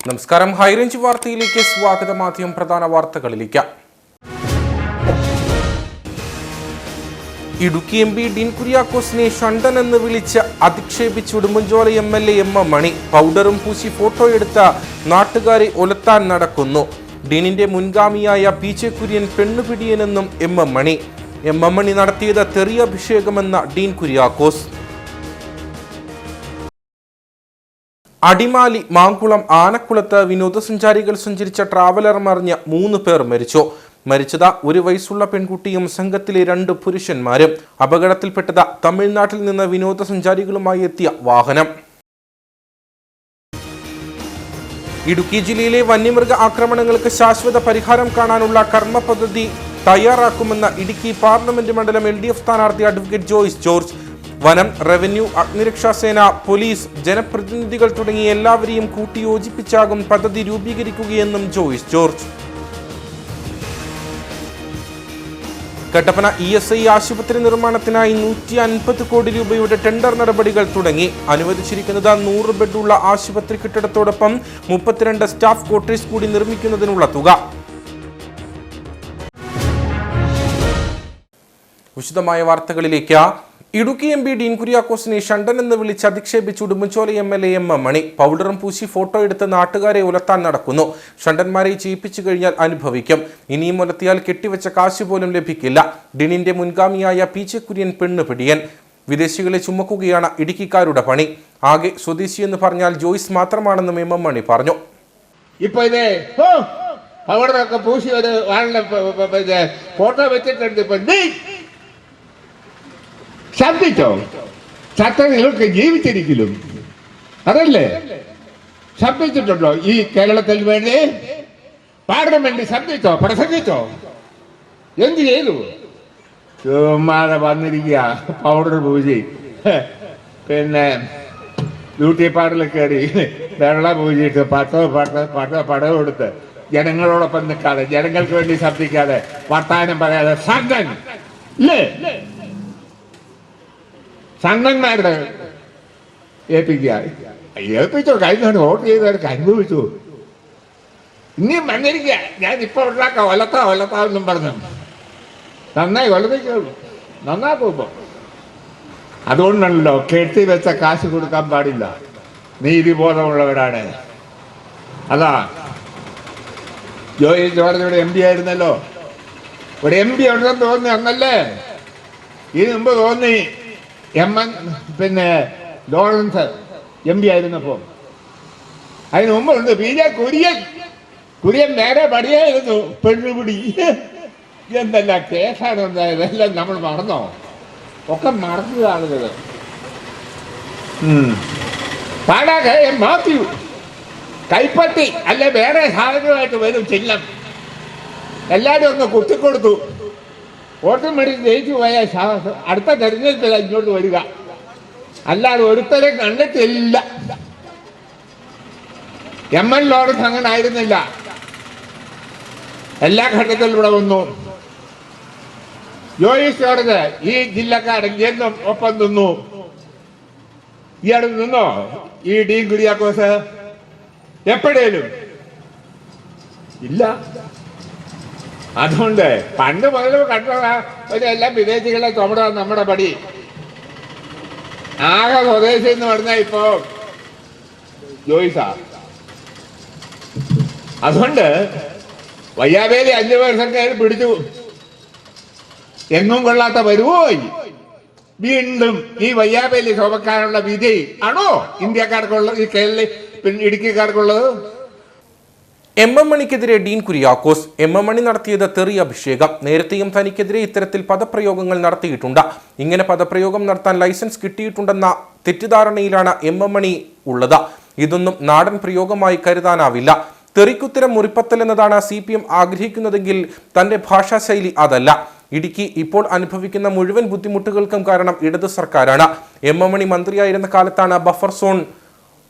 നമസ്കാരം. ഹൈറേഞ്ച് വാർത്തയിലേക്ക് സ്വാഗതം. ആദ്യം പ്രധാന വാർത്തകളിലേക്ക്. ഇടുക്കി എം പി ഡീൻ കുര്യാക്കോസിനെ ഷണ്ടൻ എന്ന് വിളിച്ച് അധിക്ഷേപിച്ച് ഉടുമ്പൻചോല MLA എം എം മണി പൗഡറും പൂശി ഫോട്ടോയെടുത്ത നാട്ടുകാരെ ഒലത്താൻ നടക്കുന്നു. ഡീനിന്റെ മുൻഗാമിയായ PJ Kurian പെണ്ണുപിടിയനെന്നും M M Mani നടത്തിയത് തെറിയഭിഷേകമെന്ന ഡീൻ കുര്യാക്കോസ്. അടിമാലി മാങ്കുളം ആനക്കുളത്ത് വിനോദസഞ്ചാരികൾ സഞ്ചരിച്ച ട്രാവലർ മറിഞ്ഞ് 3 പേർ മരിച്ചത് 1 വയസ്സുള്ള പെൺകുട്ടിയും സംഘത്തിലെ 2 പുരുഷന്മാരും. അപകടത്തിൽപ്പെട്ടത് തമിഴ്നാട്ടിൽ നിന്ന് വിനോദസഞ്ചാരികളുമായി എത്തിയ വാഹനം. ഇടുക്കി ജില്ലയിലെ വന്യമൃഗ ആക്രമണങ്ങൾക്ക് ശാശ്വത പരിഹാരം കാണാനുള്ള കർമ്മ പദ്ധതി തയ്യാറാക്കുമെന്ന ഇടുക്കി പാർലമെന്റ് മണ്ഡലം LDF സ്ഥാനാർത്ഥി അഡ്വക്കേറ്റ് ജോയ്സ് ജോർജ്. വനം, റവന്യൂ, അഗ്നിരക്ഷാസേന, പോലീസ്, ജനപ്രതിനിധികൾ തുടങ്ങി എല്ലാവരെയും കൂട്ടിയോജിപ്പിച്ചാകും പദ്ധതി രൂപീകരിക്കുകയെന്നും ജോയ്സ് ജോർജ്. കട്ടപ്പന ESI ആശുപത്രി നിർമ്മാണത്തിനായി 150 കോടി രൂപയുടെ ടെൻഡർ നടപടികൾ തുടങ്ങി. അനുവദിച്ചിരിക്കുന്നത് 100 ബെഡുള്ള ആശുപത്രി കെട്ടിടത്തോടൊപ്പം 32 സ്റ്റാഫ് ക്വാർട്ടേഴ്സ് കൂടി നിർമ്മിക്കുന്നതിനുള്ള തുക. വിശദമായ വാർത്തകളിലേക്ക്. ഇടുക്കി MP ഡീൻ കുര്യാക്കോസിനെ ഷണ്ടൻ എന്ന് വിളിച്ച് അധിക്ഷേപിച്ച് ഉടുമ്പൻചോല MLA എം എം മണി പൗഡറും പൂശി ഫോട്ടോ എടുത്ത് നാട്ടുകാരെ ഉലത്താൻ നടക്കുന്നു. ഷണ്ടന്മാരെ ചെയ്യിപ്പിച്ചു കഴിഞ്ഞാൽ അനുഭവിക്കും. ഇനിയും ഉലത്തിയാൽ കെട്ടിവെച്ച കാശ് പോലും ലഭിക്കില്ല. ഡീനിന്റെ മുൻഗാമിയായ PJ കുര്യൻ പെണ്ണുപിടിയൻ. വിദേശികളെ ചുമക്കുകയാണ് ഇടുക്കിക്കാരുടെ പണി. ആകെ സ്വദേശിയെന്ന് പറഞ്ഞാൽ ജോയ്സ് മാത്രമാണെന്നും എം എം മണി പറഞ്ഞു. ഇപ്പൊ ഇത് പൗഡറൊക്കെ പൂശി ഒരു ഫോട്ടോ വെച്ചിട്ടുണ്ട്. ഇപ്പൊ ശബ്ദിച്ചോ? ചട്ടങ്ങളൊക്കെ ജീവിച്ചിരിക്കലും അതല്ലേ? ശബ്ദിച്ചിട്ടുണ്ടോ ഈ കേരളത്തിൽ വേണ്ടി? പാർലമെന്റ് ശബ്ദിച്ചോ? പ്രസംഗിച്ചോ? എന്ത് ചെയ്തു? ചുമ്മാതെ വന്നിരിക്കുക പൗഡർ പൂജി, പിന്നെ ബ്യൂട്ടി പാർലറിൽ കയറി വെള്ളം പൂജിയിട്ട് പടം കൊടുത്ത് ജനങ്ങളോടൊപ്പം നിൽക്കാതെ, ജനങ്ങൾക്ക് വേണ്ടി ശബ്ദിക്കാതെ, വർത്താനം പറയാതെ സംഘൻ ഇല്ലേ? സംഘന്മാരുടെ ഏൽപ്പിച്ചോ? കഴിഞ്ഞ വോട്ട് ചെയ്തവർക്ക് അനുഭവിച്ചു. ഇനിയും വന്നിരിക്കുക. ഞാൻ ഇപ്പൊ ഉണ്ടാക്കാം ഒലത്താവെന്നും പറഞ്ഞു. നന്നായി ഒലപ്പിക്കുള്ളൂ, നന്നാക്കുമ്പോ. അതുകൊണ്ടാണല്ലോ കെട്ടി വെച്ച കാശ് കൊടുക്കാൻ പാടില്ല. നീതിബോധമുള്ളവരാണ്. അതാ ജോയി ജോർജിയുടെ MP ആയിരുന്നല്ലോ. ഒരു MP ഉണ്ടെന്ന് തോന്നി അന്നല്ലേ? ഇതിനു മുമ്പ് തോന്നി പിന്നെ ലോറൻസ് MP ആയിരുന്നപ്പോ. അതിന് മുമ്പുണ്ട് PJ കുര്യൻ നേരെ പടിയായിരുന്നു. പെണ്ണുപിടി എന്തെല്ലാം കേസാണ് ഉണ്ടായത്. എല്ലാം നമ്മൾ മറന്നോ? ഒക്കെ മറന്നു ആളുകൾ. പാടാകെ മാത്യു കൈപ്പത്തി അല്ലെ വേറെ സാധനമായിട്ട് വരും ചിഹ്നം. എല്ലാവരും ഒന്ന് കുത്തിക്കൊടുത്തു. വോട്ടും മേടിച്ച് ജയിച്ചു പോയ അടുത്ത തെരഞ്ഞെടുപ്പിൽ ഇങ്ങോട്ട് വരിക. അല്ലാതെ ഒരുത്തരെ കണ്ടിട്ടില്ല. MN ലോറൻസ് അങ്ങനെ ആയിരുന്നില്ല. എല്ലാ ഘട്ടത്തിലും ഇവിടെ വന്നു. ജോയിസ് ജോർജ് ഈ ജില്ലക്കാരൻ എന്നും ഒപ്പം നിന്നു. ഇയാൾ നിന്നോ ഈ ഡീൻ കുര്യാക്കോസ്? എപ്പോഴേലും ഇല്ല. അതുകൊണ്ട് പണ്ട് മുതലും കണ്ടതെല്ലാം വിദേശികളെ തൊമട നമ്മുടെ പടി. ആകെ സ്വദേശി എന്ന് പറഞ്ഞാൽ ഇപ്പോ ജോയിസാ. അതുകൊണ്ട് വയ്യാവേലി 5 വർഷം കയറി പിടിച്ചു. എങ്ങും കൊള്ളാത്ത വരുവോയി. വീണ്ടും ഈ വയ്യാവേലി ശോഭക്കാനുള്ള വിധി ആണോ ഇന്ത്യക്കാർക്കുള്ളത്, ഈ ഇടുക്കിക്കാർക്കുള്ളത്? എം എം മണിക്കെതിരെ Dean Kuriakose. M M Mani നടത്തിയത് തെറിയഭിഷേകം. നേരത്തെയും തനിക്കെതിരെ ഇത്തരത്തിൽ പദപ്രയോഗങ്ങൾ നടത്തിയിട്ടുണ്ട്. ഇങ്ങനെ പദപ്രയോഗം നടത്താൻ ലൈസൻസ് കിട്ടിയിട്ടുണ്ടെന്ന തെറ്റിദ്ധാരണയിലാണ് എം എം മണി ഉള്ളത്. ഇതൊന്നും നാടൻ പ്രയോഗമായി കരുതാനാവില്ല. തെറിക്കുത്തരം മുറിപ്പത്തൽ എന്നതാണ് CPM ആഗ്രഹിക്കുന്നതെങ്കിൽ തന്റെ ഭാഷാശൈലി അതല്ല. ഇടുക്കി ഇപ്പോൾ അനുഭവിക്കുന്ന മുഴുവൻ ബുദ്ധിമുട്ടുകൾക്കും കാരണം ഇടത് സർക്കാരാണ്. എം എം മണി മന്ത്രിയായിരുന്ന കാലത്താണ് ബഫർ സോൺ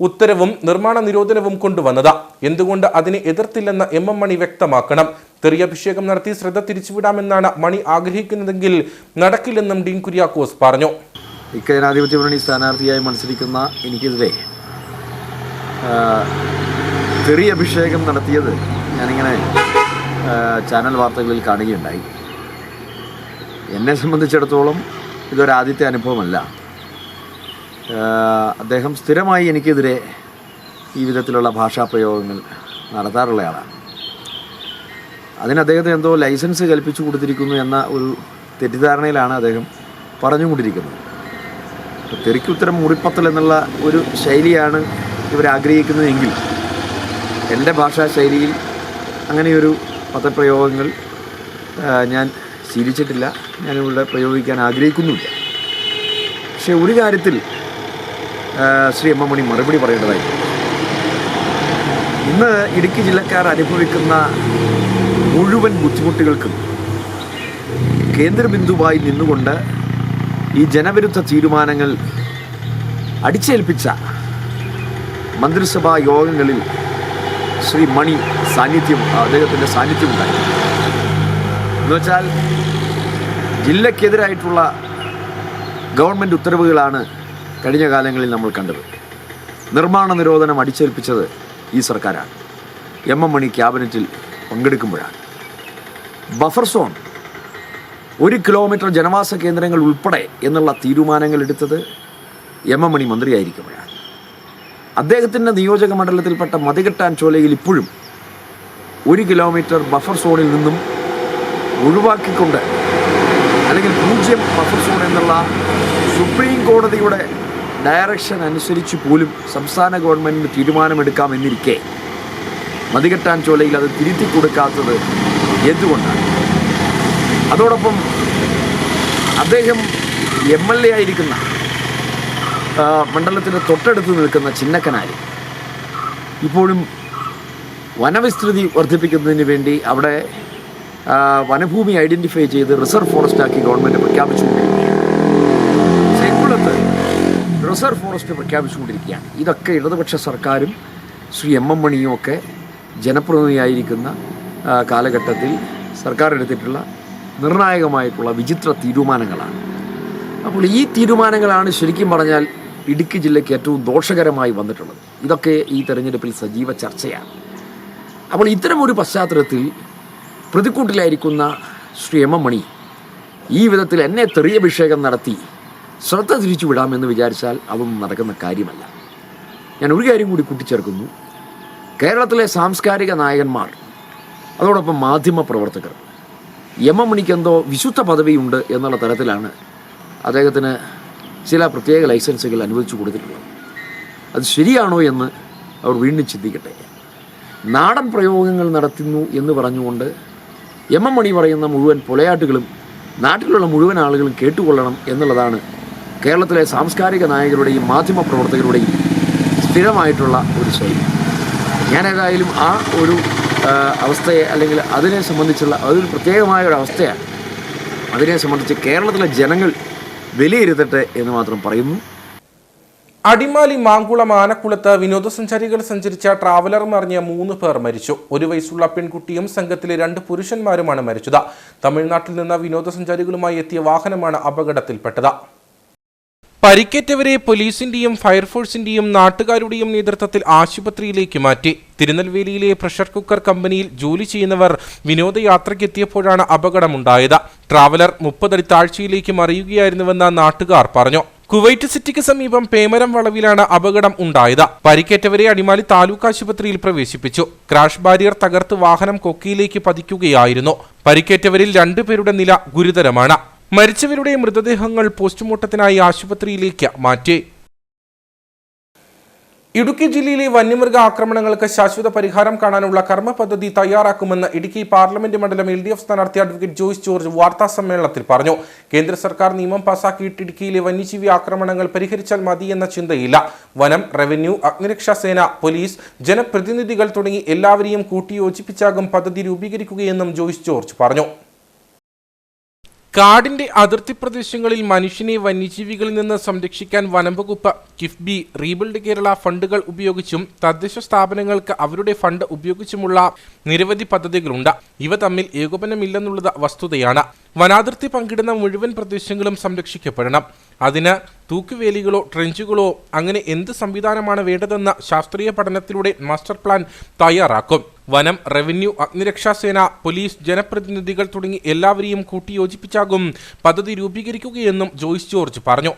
ഉത്തരവും നിർമ്മാണ നിരോധനവും കൊണ്ടുവന്നത്. എന്തുകൊണ്ട് അതിനെ എതിർത്തില്ലെന്ന് എം എം മണി വ്യക്തമാക്കണം. തെറിയഭിഷേകം നടത്തി ശ്രദ്ധ തിരിച്ചുവിടാമെന്നാണ് മണി ആഗ്രഹിക്കുന്നതെങ്കിൽ നടക്കില്ലെന്നും ഡീൻ കുര്യാക്കോസ് പറഞ്ഞു. ജനാധിപത്യ മുന്നണി സ്ഥാനാർത്ഥിയായി മത്സരിക്കുന്ന എനിക്കെതിരെ തെറി അഭിഷേകം നടത്തിയത് ഞാനിങ്ങനെ ചാനൽ വാർത്തകളിൽ കാണുകയുണ്ടായി. എന്നെ സംബന്ധിച്ചിടത്തോളം ഇതൊരാദ്യത്തെ അനുഭവമല്ല. അദ്ദേഹം സ്ഥിരമായി എനിക്കെതിരെ ഈ വിധത്തിലുള്ള ഭാഷാപ്രയോഗങ്ങൾ നടത്താറുള്ളയാളാണ്. അതിന് അദ്ദേഹത്തെ എന്തോ ലൈസൻസ് കൽപ്പിച്ചു കൊടുത്തിരിക്കുന്നു എന്ന ഒരു തെറ്റിദ്ധാരണയിലാണ് അദ്ദേഹം പറഞ്ഞുകൊണ്ടിരിക്കുന്നത്. തെറിക്കുത്തരം മുറിപ്പത്തൽ എന്നുള്ള ഒരു ശൈലിയാണ് ഇവരാഗ്രഹിക്കുന്നതെങ്കിൽ എൻ്റെ ഭാഷാ ശൈലിയിൽ അങ്ങനെയൊരു പദപ്രയോഗങ്ങൾ ഞാൻ ശീലിച്ചിട്ടില്ല, ഞാനിവിടെ പ്രയോഗിക്കാൻ ആഗ്രഹിക്കുന്നുമില്ല. പക്ഷേ ഒരു കാര്യത്തിൽ ശ്രീ എം എം മണി മറുപടി പറയേണ്ടതായിട്ടുണ്ട്. ഇന്ന് ഇടുക്കി ജില്ലക്കാർ അനുഭവിക്കുന്ന മുഴുവൻ ബുദ്ധിമുട്ടുകൾക്കും കേന്ദ്രബിന്ദുവായി നിന്നുകൊണ്ട് ഈ ജനവിരുദ്ധ തീരുമാനങ്ങൾ അടിച്ചേൽപ്പിച്ച മന്ത്രിസഭാ യോഗങ്ങളിൽ ശ്രീ മണി അദ്ദേഹത്തിൻ്റെ സാന്നിധ്യമുണ്ടായി. എന്നുവെച്ചാൽ ജില്ലക്കെതിരായിട്ടുള്ള ഗവൺമെൻറ് ഉത്തരവുകളാണ് കഴിഞ്ഞ കാലങ്ങളിൽ നമ്മൾ കണ്ടത്. നിർമ്മാണ നിരോധനം അടിച്ചേൽപ്പിച്ചത് ഈ സർക്കാരാണ്. എം എം മണി ക്യാബിനറ്റിൽ പങ്കെടുക്കുമ്പോഴാണ്. ബഫർ സോൺ 1 കിലോമീറ്റർ ജനവാസ കേന്ദ്രങ്ങൾ ഉൾപ്പെടെ എന്നുള്ള തീരുമാനങ്ങൾ എടുത്തത് എം എം മണി മന്ത്രിയായിരിക്കുമ്പോഴാണ്. അദ്ദേഹത്തിൻ്റെ നിയോജക മണ്ഡലത്തിൽപ്പെട്ട മതികെട്ടാൻ ചോലയിൽ ഇപ്പോഴും 1 കിലോമീറ്റർ ബഫർ സോണിൽ നിന്നും ഒഴിവാക്കിക്കൊണ്ട്, അല്ലെങ്കിൽ 0 ബഫർ സോൺ എന്നുള്ള സുപ്രീം കോടതിയുടെ ഡയറക്ഷൻ അനുസരിച്ച് പോലും സംസ്ഥാന ഗവൺമെൻറ്റിന് തീരുമാനമെടുക്കാമെന്നിരിക്കെ മതികെട്ടാൻ ചോലയിൽ അത് തിരുത്തി കൊടുക്കാത്തത് എന്തുകൊണ്ടാണ്? അതോടൊപ്പം അദ്ദേഹം MLA ആയിരിക്കുന്ന മണ്ഡലത്തിൻ്റെ തൊട്ടടുത്ത് നിൽക്കുന്ന ചിന്നക്കനാലിൽ ഇപ്പോഴും വനവിസ്തൃതി വർദ്ധിപ്പിക്കുന്നതിന് വേണ്ടി അവിടെ വനഭൂമി ഐഡൻറ്റിഫൈ ചെയ്ത് റിസർവ് ഫോറസ്റ്റാക്കി ഗവൺമെൻറ് പ്രഖ്യാപിച്ചുകൊണ്ടിരിക്കുകയാണ്. ചെങ്കുളത്ത് റിസർവ് ഫോറസ്റ്റ് പ്രഖ്യാപിച്ചുകൊണ്ടിരിക്കുകയാണ്. ഇതൊക്കെ ഇടതുപക്ഷ സർക്കാരും ശ്രീ എം എം മണിയും ഒക്കെ ജനപ്രതിനിധിയായിരിക്കുന്ന കാലഘട്ടത്തിൽ സർക്കാർ എടുത്തിട്ടുള്ള നിർണായകമായിട്ടുള്ള വിചിത്ര തീരുമാനങ്ങളാണ്. അപ്പോൾ ഈ തീരുമാനങ്ങളാണ് ശരിക്കും പറഞ്ഞാൽ ഇടുക്കി ജില്ലയ്ക്ക് ഏറ്റവും ദോഷകരമായി വന്നിട്ടുള്ളത്. ഇതൊക്കെ ഈ തെരഞ്ഞെടുപ്പിൽ സജീവ ചർച്ചയാണ്. അപ്പോൾ ഇത്തരമൊരു പശ്ചാത്തലത്തിൽ പ്രതിക്കൂട്ടിലായിരിക്കുന്ന ശ്രീ എം എം മണി ഈ വിധത്തിൽ എന്നെ തെറിയഭിഷേകം നടത്തി ശ്രദ്ധ തിരിച്ചു വിടാമെന്ന് വിചാരിച്ചാൽ അതൊന്നും നടക്കുന്ന കാര്യമല്ല. ഞാൻ ഒരു കാര്യം കൂടി കൂട്ടിച്ചേർക്കുന്നു. കേരളത്തിലെ സാംസ്കാരിക നായകന്മാർ, അതോടൊപ്പം മാധ്യമ പ്രവർത്തകർ എം എം മണിക്ക് എന്തോ വിശുദ്ധ പദവിയുണ്ട് എന്നുള്ള തരത്തിലാണ് അദ്ദേഹത്തിന് ചില പ്രത്യേക ലൈസൻസുകൾ അനുവദിച്ചു കൊടുത്തിട്ടുള്ളത്. അത് ശരിയാണോ എന്ന് അവർ വീണ്ടും ചിന്തിക്കട്ടെ. നാടൻ പ്രയോഗങ്ങൾ നടത്തുന്നു എന്ന് പറഞ്ഞുകൊണ്ട് എം എം മണി പറയുന്ന മുഴുവൻ പൊലയാട്ടുകളും നാട്ടിലുള്ള മുഴുവൻ ആളുകളും കേട്ടുകൊള്ളണം എന്നുള്ളതാണ് കേരളത്തിലെ സാംസ്കാരിക നായകരുടെയും മാധ്യമ പ്രവർത്തകരുടെയും സ്ഥിരമായിട്ടുള്ള ഒരു ശൈലി. ഞാനേതായാലും ആ ഒരു അവസ്ഥയെ, അല്ലെങ്കിൽ അതിനെ സംബന്ധിച്ചുള്ള അതൊരു പ്രത്യേകമായ ഒരു അവസ്ഥയാണ്. അതിനെ സംബന്ധിച്ച് കേരളത്തിലെ ജനങ്ങൾ വിലയിരുത്തട്ടെ എന്ന് മാത്രം പറയുന്നു. അടിമാലി മാങ്കുളം ആനക്കുളത്ത് വിനോദസഞ്ചാരികൾ സഞ്ചരിച്ച ട്രാവലർ മറിഞ്ഞ 3 പേർ മരിച്ചു. 1 വയസ്സുള്ള പെൺകുട്ടിയും സംഘത്തിലെ 2 പുരുഷന്മാരുമാണ് മരിച്ചത്. തമിഴ്നാട്ടിൽ നിന്ന് വിനോദസഞ്ചാരികളുമായി എത്തിയ വാഹനമാണ് അപകടത്തിൽപ്പെട്ടത്. പരിക്കേറ്റവരെ പോലീസിന്റെയും ഫയർഫോഴ്സിന്റെയും നാട്ടുകാരുടെയും നേതൃത്വത്തിൽ ആശുപത്രിയിലേക്ക് മാറ്റി. തിരുനെൽവേലിയിലെ പ്രഷർ കുക്കർ കമ്പനിയിൽ ജോലി ചെയ്യുന്നവർ വിനോദയാത്രയ്ക്കെത്തിയപ്പോഴാണ് അപകടമുണ്ടായത്. ട്രാവലർ 30 അടി താഴ്ചയിലേക്ക് മറിയുകയായിരുന്നുവെന്ന് നാട്ടുകാർ പറഞ്ഞു. കുവൈറ്റ് സിറ്റിക്ക് സമീപം പേമരം വളവിലാണ് അപകടം ഉണ്ടായത്. പരിക്കേറ്റവരെ അടിമാലി താലൂക്ക് ആശുപത്രിയിൽ പ്രവേശിപ്പിച്ചു. ക്രാഷ് ബാരിയർ തകർത്ത് വാഹനം കൊക്കിയിലേക്ക് പതിക്കുകയായിരുന്നു. പരിക്കേറ്റവരിൽ 2 പേരുടെ നില ഗുരുതരമാണ്. മരിച്ചവരുടെ മൃതദേഹങ്ങൾ പോസ്റ്റ്മോർട്ടത്തിനായി ആശുപത്രിയിലേക്ക് മാറ്റി. ഇടുക്കി ജില്ലയിലെ വന്യമൃഗ ആക്രമണങ്ങൾക്ക് ശാശ്വത പരിഹാരം കാണാനുള്ള കർമ്മ പദ്ധതി തയ്യാറാക്കുമെന്ന് ഇടുക്കി പാർലമെന്റ് മണ്ഡലം LDF സ്ഥാനാർത്ഥി അഡ്വക്കേറ്റ് ജോയ്സ് ജോർജ് വാർത്താ സമ്മേളനത്തിൽ പറഞ്ഞു. കേന്ദ്ര സർക്കാർ നിയമം പാസാക്കിയിട്ട് ഇടുക്കിയിലെ വന്യജീവി ആക്രമണങ്ങൾ പരിഹരിച്ചാൽ മതിയെന്ന ചിന്തയില്ല. വനം, റവന്യൂ, അഗ്നിരക്ഷാസേന, പോലീസ്, ജനപ്രതിനിധികൾ തുടങ്ങി എല്ലാവരെയും കൂട്ടിയോജിപ്പിച്ചാകും പദ്ധതി രൂപീകരിക്കുകയെന്നും ജോയ്സ് ജോർജ് പറഞ്ഞു. കാടിന്റെ അതിർത്തി പ്രദേശങ്ങളിൽ മനുഷ്യനെ വന്യജീവികളിൽ നിന്ന് സംരക്ഷിക്കാൻ വനംവകുപ്പ്, കിഫ്ബി, റീബിൽഡ് കേരള ഫണ്ടുകൾ ഉപയോഗിച്ചും തദ്ദേശ സ്ഥാപനങ്ങൾക്ക് അവരുടെ ഫണ്ട് ഉപയോഗിച്ചുമുള്ള നിരവധി പദ്ധതികളുണ്ട്. ഇവ തമ്മിൽ ഏകോപനമില്ലെന്നുള്ളത് വസ്തുതയാണ്. വനാതിർത്തി പങ്കിടുന്ന മുഴുവൻ പ്രദേശങ്ങളും സംരക്ഷിക്കപ്പെടണം. അതിന് തൂക്കുവേലികളോ ട്രെഞ്ചുകളോ അങ്ങനെ എന്ത് സംവിധാനമാണ് വേണ്ടതെന്ന ശാസ്ത്രീയ പഠനത്തിലൂടെ മാസ്റ്റർ പ്ലാൻ തയ്യാറാക്കും. വനം, റവന്യൂ, അഗ്നിരക്ഷാസേന, പോലീസ്, ജനപ്രതിനിധികൾ തുടങ്ങി എല്ലാവരെയും കൂട്ടിയോജിപ്പിച്ചാകും പദ്ധതി രൂപീകരിക്കുകയെന്നും ജോയ്സ് ജോർജ് പറഞ്ഞു.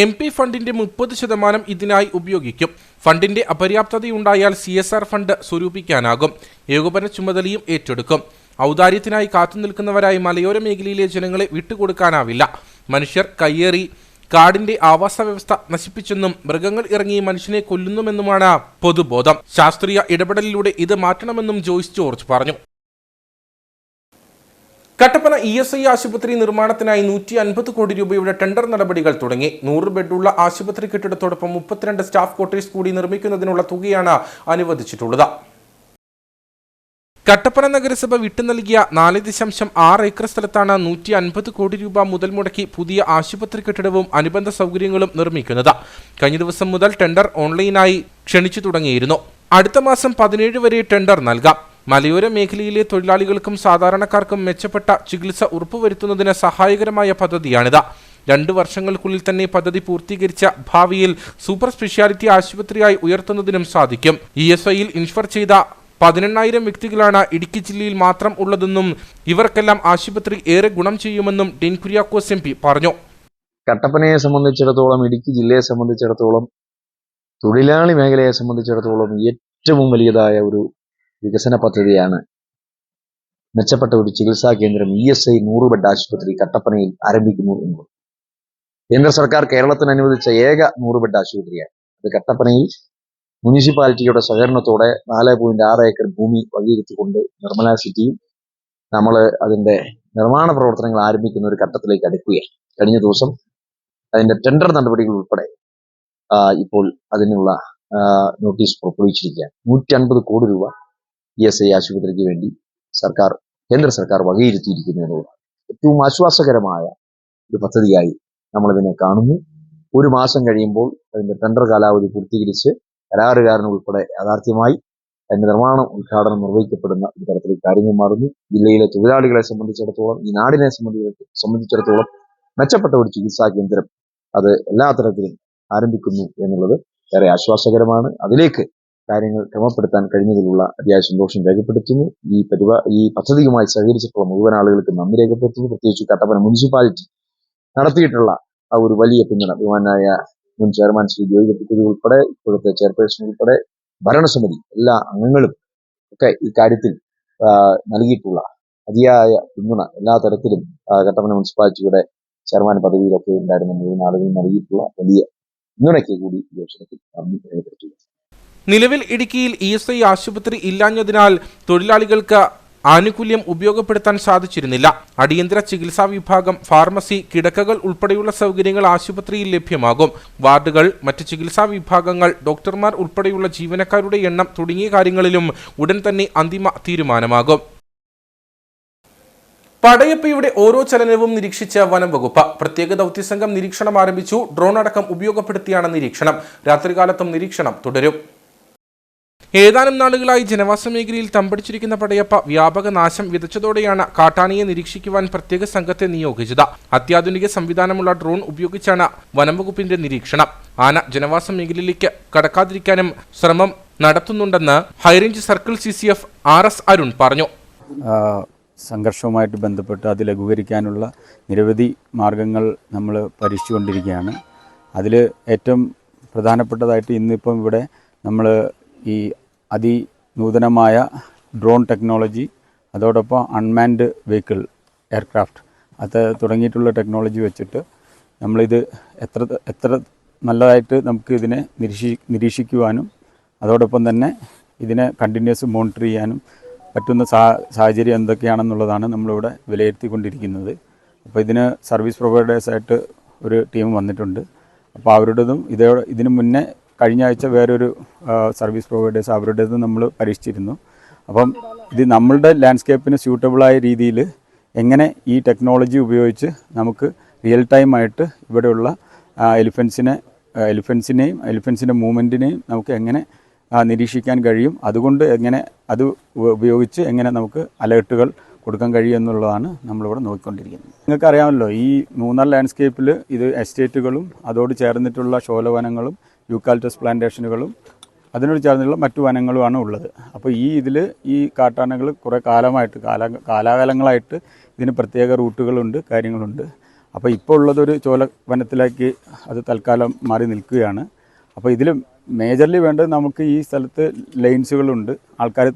MP ഫണ്ടിന്റെ 30% ഇതിനായി ഉപയോഗിക്കും. ഫണ്ടിന്റെ അപര്യാപ്തതയുണ്ടായാൽ CSR ഫണ്ട് സ്വരൂപിക്കാനാകും. ഏകോപന ചുമതലയും ഏറ്റെടുക്കും. ഔദാര്യത്തിനായി കാത്തുനിൽക്കുന്നവരായി മലയോര മേഖലയിലെ ജനങ്ങളെ വിട്ടുകൊടുക്കാനാവില്ല. മനുഷ്യർ കയ്യേറി കാടിന്റെ ആവാസ വ്യവസ്ഥ നശിപ്പിച്ചെന്നും മൃഗങ്ങൾ ഇറങ്ങി മനുഷ്യനെ കൊല്ലുന്നുമെന്നുമാണ് പൊതുബോധം. ശാസ്ത്രീയ ഇടപെടലിലൂടെ ഇത് മാറ്റണമെന്നും ജോയ്സ് ജോർജ് പറഞ്ഞു. കട്ടപ്പന ESI ആശുപത്രി നിർമ്മാണത്തിനായി 150 കോടി രൂപയുടെ ടെൻഡർ നടപടികൾ തുടങ്ങി. 100 ബെഡുള്ള ആശുപത്രി കെട്ടിടത്തോടൊപ്പം 32 സ്റ്റാഫ് ക്വാർട്ടേഴ്സ് കൂടി നിർമ്മിക്കുന്നതിനുള്ള തുകയാണ് അനുവദിച്ചിട്ടുള്ളത്. കട്ടപ്പന നഗരസഭ വിട്ടു നൽകിയ 4.6 ഏക്കർ സ്ഥലത്താണ് 150 കോടി രൂപ മുതൽ മുടക്കി പുതിയ ആശുപത്രി കെട്ടിടവും അനുബന്ധ സൗകര്യങ്ങളും നിർമ്മിക്കുന്നത്. കഴിഞ്ഞ ദിവസം മുതൽ ടെൻഡർ ഓൺലൈനായി ക്ഷണിച്ചു തുടങ്ങിയിരുന്നു. അടുത്ത മാസം 17 വരെ ടെൻഡർ നൽകാം. മലയോര മേഖലയിലെ തൊഴിലാളികൾക്കും സാധാരണക്കാർക്കും മെച്ചപ്പെട്ട ചികിത്സ ഉറപ്പുവരുത്തുന്നതിന് സഹായകരമായ പദ്ധതിയാണിത്. 2 വർഷങ്ങൾക്കുള്ളിൽ തന്നെ പദ്ധതി പൂർത്തീകരിച്ച ഭാവിയിൽ സൂപ്പർ സ്പെഷ്യാലിറ്റി ആശുപത്രിയായി ഉയർത്തുന്നതിനും സാധിക്കും. ESIയിൽ ഇൻഷുർ ചെയ്ത 18,000 വ്യക്തികളാണ് ഇടുക്കി ജില്ലയിൽ മാത്രം ഉള്ളതെന്നും ഇവർക്കെല്ലാം ആശുപത്രി ഏറെ ഗുണം ചെയ്യുമെന്നും ഡീൻ കുര്യാക്കോസ് MP പറഞ്ഞു. കട്ടപ്പനയെ സംബന്ധിച്ചിടത്തോളം, ഇടുക്കി ജില്ലയെ സംബന്ധിച്ചിടത്തോളം, തൊഴിലാളി മേഖലയെ സംബന്ധിച്ചിടത്തോളം ഏറ്റവും വലിയതായ ഒരു വികസന പദ്ധതിയാണ് മെച്ചപ്പെട്ട ഒരു ചികിത്സാ കേന്ദ്രം ESI 100 ബെഡ് ആശുപത്രി കട്ടപ്പനയിൽ ആരംഭിക്കുന്നു എന്നത്. കേന്ദ്ര സർക്കാർ കേരളത്തിന് അനുവദിച്ച ഏക 100 ബെഡ് ആശുപത്രിയാണ്. അത് കട്ടപ്പനയിൽ മുനിസിപ്പാലിറ്റിയുടെ സഹകരണത്തോടെ 4.6 ഏക്കർ ഭൂമി വകയിരുത്തിക്കൊണ്ട് നിർമ്മല സിറ്റിയും നമ്മൾ അതിന്റെ നിർമ്മാണ പ്രവർത്തനങ്ങൾ ആരംഭിക്കുന്ന ഒരു ഘട്ടത്തിലേക്ക് അടുക്കുകയാണ്. കഴിഞ്ഞ ദിവസം അതിന്റെ ടെൻഡർ നടപടികൾ ഉൾപ്പെടെ ഇപ്പോൾ അതിനുള്ള നോട്ടീസ് പുറപ്പെടുവിച്ചിരിക്കുകയാണ്. 150 കോടി രൂപ ESI ആശുപത്രിക്ക് വേണ്ടി കേന്ദ്ര സർക്കാർ വകയിരുത്തിയിരിക്കുന്നു എന്നുള്ളതാണ് ഏറ്റവും ആശ്വാസകരമായ ഒരു പദ്ധതിയായി നമ്മളിതിനെ കാണുന്നു. 1 മാസം കഴിയുമ്പോൾ അതിന്റെ ടെൻഡർ കാലാവധി പൂർത്തീകരിച്ച് കരാറുകാരൻ ഉൾപ്പെടെ യാഥാർത്ഥ്യമായി അതിന്റെ നിർമ്മാണം ഉദ്ഘാടനം നിർവഹിക്കപ്പെടുന്ന ഒരു തരത്തിലേക്ക് കാര്യങ്ങൾ മാറുന്നു. ജില്ലയിലെ തൊഴിലാളികളെ സംബന്ധിച്ചിടത്തോളം, ഈ നാടിനെ സംബന്ധിച്ചിടത്തോളം മെച്ചപ്പെട്ട ഒരു ചികിത്സാ കേന്ദ്രം അത് എല്ലാ തരത്തിലും ആരംഭിക്കുന്നു എന്നുള്ളത് ഏറെ ആശ്വാസകരമാണ്. അതിലേക്ക് കാര്യങ്ങൾ ക്രമപ്പെടുത്താൻ കഴിഞ്ഞതിലുള്ള അതിയായ സന്തോഷം രേഖപ്പെടുത്തുന്നു. ഈ പദ്ധതിയുമായി സഹകരിച്ചിട്ടുള്ള മുഴുവൻ ആളുകൾക്ക് നന്ദി രേഖപ്പെടുത്തുന്നു. പ്രത്യേകിച്ച് കട്ടപ്പന മുനിസിപ്പാലിറ്റി നടത്തിയിട്ടുള്ള ആ ഒരു വലിയ പിന്തുണ ബഹുമാനായ മുൻ ചെയർമാൻ ശ്രീ ജോയി വെട്ടിക്കുഴി ഉൾപ്പെടെ ഇപ്പോഴത്തെ ചെയർപേഴ്സൺ ഉൾപ്പെടെ ഭരണസമിതി എല്ലാ അംഗങ്ങളും ഒക്കെ ഈ കാര്യത്തിൽ നൽകിയിട്ടുള്ള അതിയായ പിന്തുണ എല്ലാ തരത്തിലും കട്ടപ്പന മുനിസിപ്പാലിറ്റിയുടെ ചെയർമാൻ പദവിയിലൊക്കെ ഉണ്ടായിരുന്ന മുഴുവൻ ആളുകളും നൽകിയിട്ടുള്ള വലിയ പിന്തുണയ്ക്ക് കൂടി ഈ അവസരത്തിൽ നന്ദി രേഖപ്പെടുത്തുക. നിലവിൽ ഇടുക്കിയിൽ ESI ആശുപത്രി ഇല്ലാഞ്ഞതിനാൽ തൊഴിലാളികൾക്ക് ആനുകൂല്യം ഉപയോഗപ്പെടുത്താൻ സാധിച്ചിരുന്നില്ല. അടിയന്തര ചികിത്സാ വിഭാഗം, ഫാർമസി, കിടക്കകൾ ഉൾപ്പെടെയുള്ള സൗകര്യങ്ങൾ ആശുപത്രിയിൽ ലഭ്യമാകും. വാർഡുകൾ, മറ്റ് ചികിത്സാ വിഭാഗങ്ങൾ, ഡോക്ടർമാർ ഉൾപ്പെടെയുള്ള ജീവനക്കാരുടെ എണ്ണം തുടങ്ങിയ കാര്യങ്ങളിലും ഉടൻ തന്നെ അന്തിമ തീരുമാനമാകും. പടയപ്പയുടെ ഓരോ ചലനവും നിരീക്ഷിച്ച വനം വകുപ്പ്. പ്രത്യേക ദൗത്യസംഘം നിരീക്ഷണം ആരംഭിച്ചു. ഡ്രോൺ അടക്കം ഉപയോഗപ്പെടുത്തിയാണ് നിരീക്ഷണം. രാത്രികാലത്തും നിരീക്ഷണം തുടരും. ഏതാനും നാളുകളായി ജനവാസ മേഖലയിൽ തമ്പടിച്ചിരിക്കുന്ന പടയപ്പ വ്യാപക നാശം വിതച്ചതോടെയാണ് കാട്ടാനയെ നിരീക്ഷിക്കുവാൻ പ്രത്യേക സംഘത്തെ നിയോഗിച്ചത്. അത്യാധുനിക സംവിധാനമുള്ള ഡ്രോൺ ഉപയോഗിച്ചാണ് വനംവകുപ്പിന്റെ നിരീക്ഷണം. ആന ജനവാസ മേഖലയിലേക്ക് കടക്കാതിരിക്കാനും ശ്രമം നടത്തുന്നുണ്ടെന്ന് high range circle CCF RS Arun പറഞ്ഞു. സംഘർഷവുമായിട്ട് ബന്ധപ്പെട്ട് അത് ലഘൂകരിക്കാനുള്ള നിരവധി മാർഗങ്ങൾ നമ്മൾ പരീക്ഷിച്ചുകൊണ്ടിരിക്കുകയാണ്. അതിൽ ഏറ്റവും പ്രധാനപ്പെട്ടതായിട്ട് ഇന്നിപ്പം ഇവിടെ നമ്മൾ ഈ അതിനൂതനമായ ഡ്രോൺ ടെക്നോളജി, അതോടൊപ്പം അൺമാൻഡ് വെഹിക്കിൾ എയർക്രാഫ്റ്റ് അത് തുടങ്ങിയിട്ടുള്ള ടെക്നോളജി വെച്ചിട്ട് നമ്മളിത് എത്ര നല്ലതായിട്ട് നമുക്ക് ഇതിനെ നിരീക്ഷിക്കുവാനും അതോടൊപ്പം തന്നെ ഇതിനെ കണ്ടിന്യൂസ് മോണിറ്റർ ചെയ്യാനും പറ്റുന്ന സാഹചര്യം എന്തൊക്കെയാണെന്നുള്ളതാണ് നമ്മളിവിടെ വിലയിരുത്തിക്കൊണ്ടിരിക്കുന്നത്. അപ്പോൾ ഇതിന് സർവീസ് പ്രൊവൈഡേഴ്സായിട്ട് ഒരു ടീം വന്നിട്ടുണ്ട്. അപ്പോൾ അവരുടേതും ഇതിന് മുന്നേ കഴിഞ്ഞ ആഴ്ച വേറൊരു സർവീസ് പ്രൊവൈഡേഴ്സ് അവരുടേതും നമ്മൾ പരീക്ഷിച്ചിരുന്നു. അപ്പം ഇത് നമ്മളുടെ ലാൻഡ്സ്കേപ്പിന് സ്യൂട്ടബിളായ രീതിയിൽ എങ്ങനെ ഈ ടെക്നോളജി ഉപയോഗിച്ച് നമുക്ക് റിയൽ ടൈമായിട്ട് ഇവിടെയുള്ള എലിഫൻസിൻ്റെ മൂവ്മെൻറ്റിനെയും നമുക്ക് എങ്ങനെ നിരീക്ഷിക്കാൻ കഴിയും, അതുകൊണ്ട് എങ്ങനെ അത് ഉപയോഗിച്ച് എങ്ങനെ നമുക്ക് അലേർട്ടുകൾ കൊടുക്കാൻ കഴിയുമെന്നുള്ളതാണ് നമ്മളിവിടെ നോക്കിക്കൊണ്ടിരിക്കുന്നത്. നിങ്ങൾക്കറിയാമല്ലോ, ഈ മൂന്നാർ ലാൻഡ്സ്കേപ്പിൽ ഇത് എസ്റ്റേറ്റുകളും അതോട് ചേർന്നിട്ടുള്ള ഷോലവനങ്ങളും യൂക്കാലിറ്റസ് പ്ലാന്റേഷനുകളും അതിനോട് ചേർന്നുള്ള മറ്റു വനങ്ങളുമാണ് ഉള്ളത്. അപ്പോൾ ഇതിൽ ഈ കാട്ടാനകൾ കുറേ കാലാകാലങ്ങളായിട്ട് ഇതിന് പ്രത്യേക റൂട്ടുകളുണ്ട്, കാര്യങ്ങളുണ്ട്. അപ്പോൾ ഇപ്പോൾ ഉള്ളതൊരു ചോല വനത്തിലേക്ക് അത് തൽക്കാലം മാറി നിൽക്കുകയാണ്. അപ്പോൾ ഇതിൽ മേജർലി വേണ്ടത് നമുക്ക് ഈ സ്ഥലത്ത് ലൈൻസുകളുണ്ട്, ആൾക്കാർ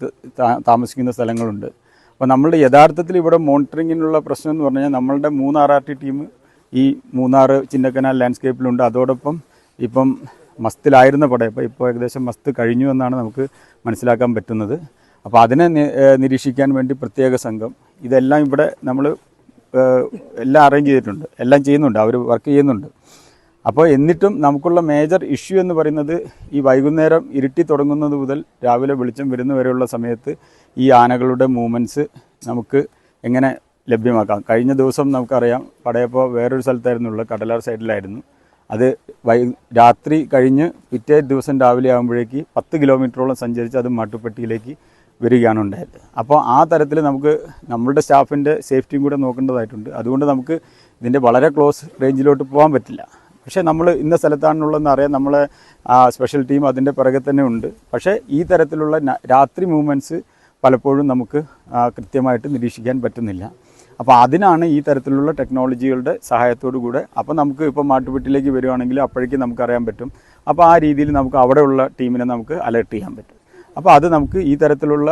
താമസിക്കുന്ന സ്ഥലങ്ങളുണ്ട്. അപ്പോൾ നമ്മളുടെ യഥാർത്ഥത്തിൽ ഇവിടെ മോണിറ്ററിങ്ങിനുള്ള പ്രശ്നം എന്ന് പറഞ്ഞു കഴിഞ്ഞാൽ നമ്മളുടെ 3 RRT ടീം ഈ മൂന്നാർ ചിന്നക്കനാൽ ലാൻഡ്സ്കേപ്പിലുണ്ട്. അതോടൊപ്പം ഇപ്പം മസ്തിലായിരുന്ന പടയപ്പം ഇപ്പോൾ ഏകദേശം മസ്ത് കഴിഞ്ഞു എന്നാണ് നമുക്ക് മനസ്സിലാക്കാൻ പറ്റുന്നത്. അപ്പോൾ അതിനെ നിരീക്ഷിക്കാൻ വേണ്ടി പ്രത്യേക സംഘം ഇതെല്ലാം ഇവിടെ നമ്മൾ എല്ലാം അറേഞ്ച് ചെയ്തിട്ടുണ്ട്, എല്ലാം ചെയ്യുന്നുണ്ട്, അവർ വർക്ക് ചെയ്യുന്നുണ്ട്. അപ്പോൾ എന്നിട്ടും നമുക്കുള്ള മേജർ ഇഷ്യൂ എന്ന് പറയുന്നത് ഈ വൈകുന്നേരം ഇരുട്ടി തുടങ്ങുന്നത് മുതൽ രാവിലെ വെളിച്ചം വരുന്നവരെയുള്ള സമയത്ത് ഈ ആനകളുടെ മൂവ്മെൻറ്റ്സ് നമുക്ക് എങ്ങനെ ലഭ്യമാക്കാം. കഴിഞ്ഞ ദിവസം നമുക്കറിയാം, പടയപ്പോൾ വേറൊരു സ്ഥലത്തായിരുന്നുള്ളത്, കടലാർ സൈഡിലായിരുന്നു. അത് രാത്രി കഴിഞ്ഞ് പിറ്റേ ദിവസം രാവിലെ ആകുമ്പോഴേക്ക് 10 കിലോമീറ്ററോളം സഞ്ചരിച്ച് അത് മാട്ടുപ്പെട്ടിയിലേക്ക് വരികയാണ് ഉണ്ടായത്. അപ്പോൾ ആ തരത്തിൽ നമുക്ക് നമ്മളുടെ സ്റ്റാഫിൻ്റെ സേഫ്റ്റിയും കൂടെ നോക്കേണ്ടതായിട്ടുണ്ട്. അതുകൊണ്ട് നമുക്ക് ഇതിൻ്റെ വളരെ ക്ലോസ് റേഞ്ചിലോട്ട് പോകാൻ പറ്റില്ല. പക്ഷേ നമ്മൾ ഇന്ന സ്ഥലത്താണുള്ളതെന്ന് അറിയാം, നമ്മളെ സ്പെഷ്യൽ ടീം അതിൻ്റെ പിറകെ തന്നെ ഉണ്ട്. പക്ഷേ ഈ തരത്തിലുള്ള രാത്രി മൂവ്മെൻറ്റ്സ് പലപ്പോഴും നമുക്ക് കൃത്യമായിട്ട് നിരീക്ഷിക്കാൻ പറ്റുന്നില്ല. അപ്പോൾ അതിനാണ് ഈ തരത്തിലുള്ള ടെക്നോളജികളുടെ സഹായത്തോടു കൂടെ. അപ്പോൾ നമുക്ക് ഇപ്പോൾ മാട്ടുപ്പെട്ടിയിലേക്ക് വരുവാണെങ്കിൽ അപ്പോഴേക്കും നമുക്കറിയാൻ പറ്റും. അപ്പോൾ ആ രീതിയിൽ നമുക്ക് അവിടെയുള്ള ടീമിനെ നമുക്ക് അലേർട്ട് ചെയ്യാൻ പറ്റും. അപ്പോൾ അത് നമുക്ക് ഈ തരത്തിലുള്ള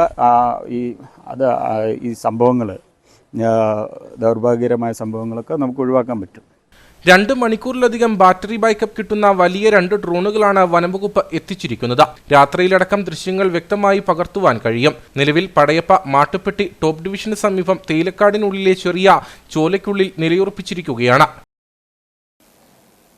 ഈ സംഭവങ്ങൾ, ദൗർഭാഗ്യകരമായ സംഭവങ്ങളൊക്കെ നമുക്ക് ഒഴിവാക്കാൻ പറ്റും. 2 മണിക്കൂറിലധികം ബാറ്ററി ബാക്കപ്പ് കിട്ടുന്ന വലിയ 2 ഡ്രോണുകളാണ് വനംവകുപ്പ് എത്തിച്ചിരിക്കുന്നത്. രാത്രിയിലടക്കം ദൃശ്യങ്ങൾ വ്യക്തമായി പകർത്തുവാൻ കഴിയും. നിലവിൽ പടയപ്പ മാട്ടുപ്പെട്ടി ടോപ്പ് ഡിവിഷന് സമീപം തേയിലക്കാടിനുള്ളിലെ ചെറിയ ചോലയ്ക്കുള്ളിൽ നിലയുറപ്പിച്ചിരിക്കുകയാണ്.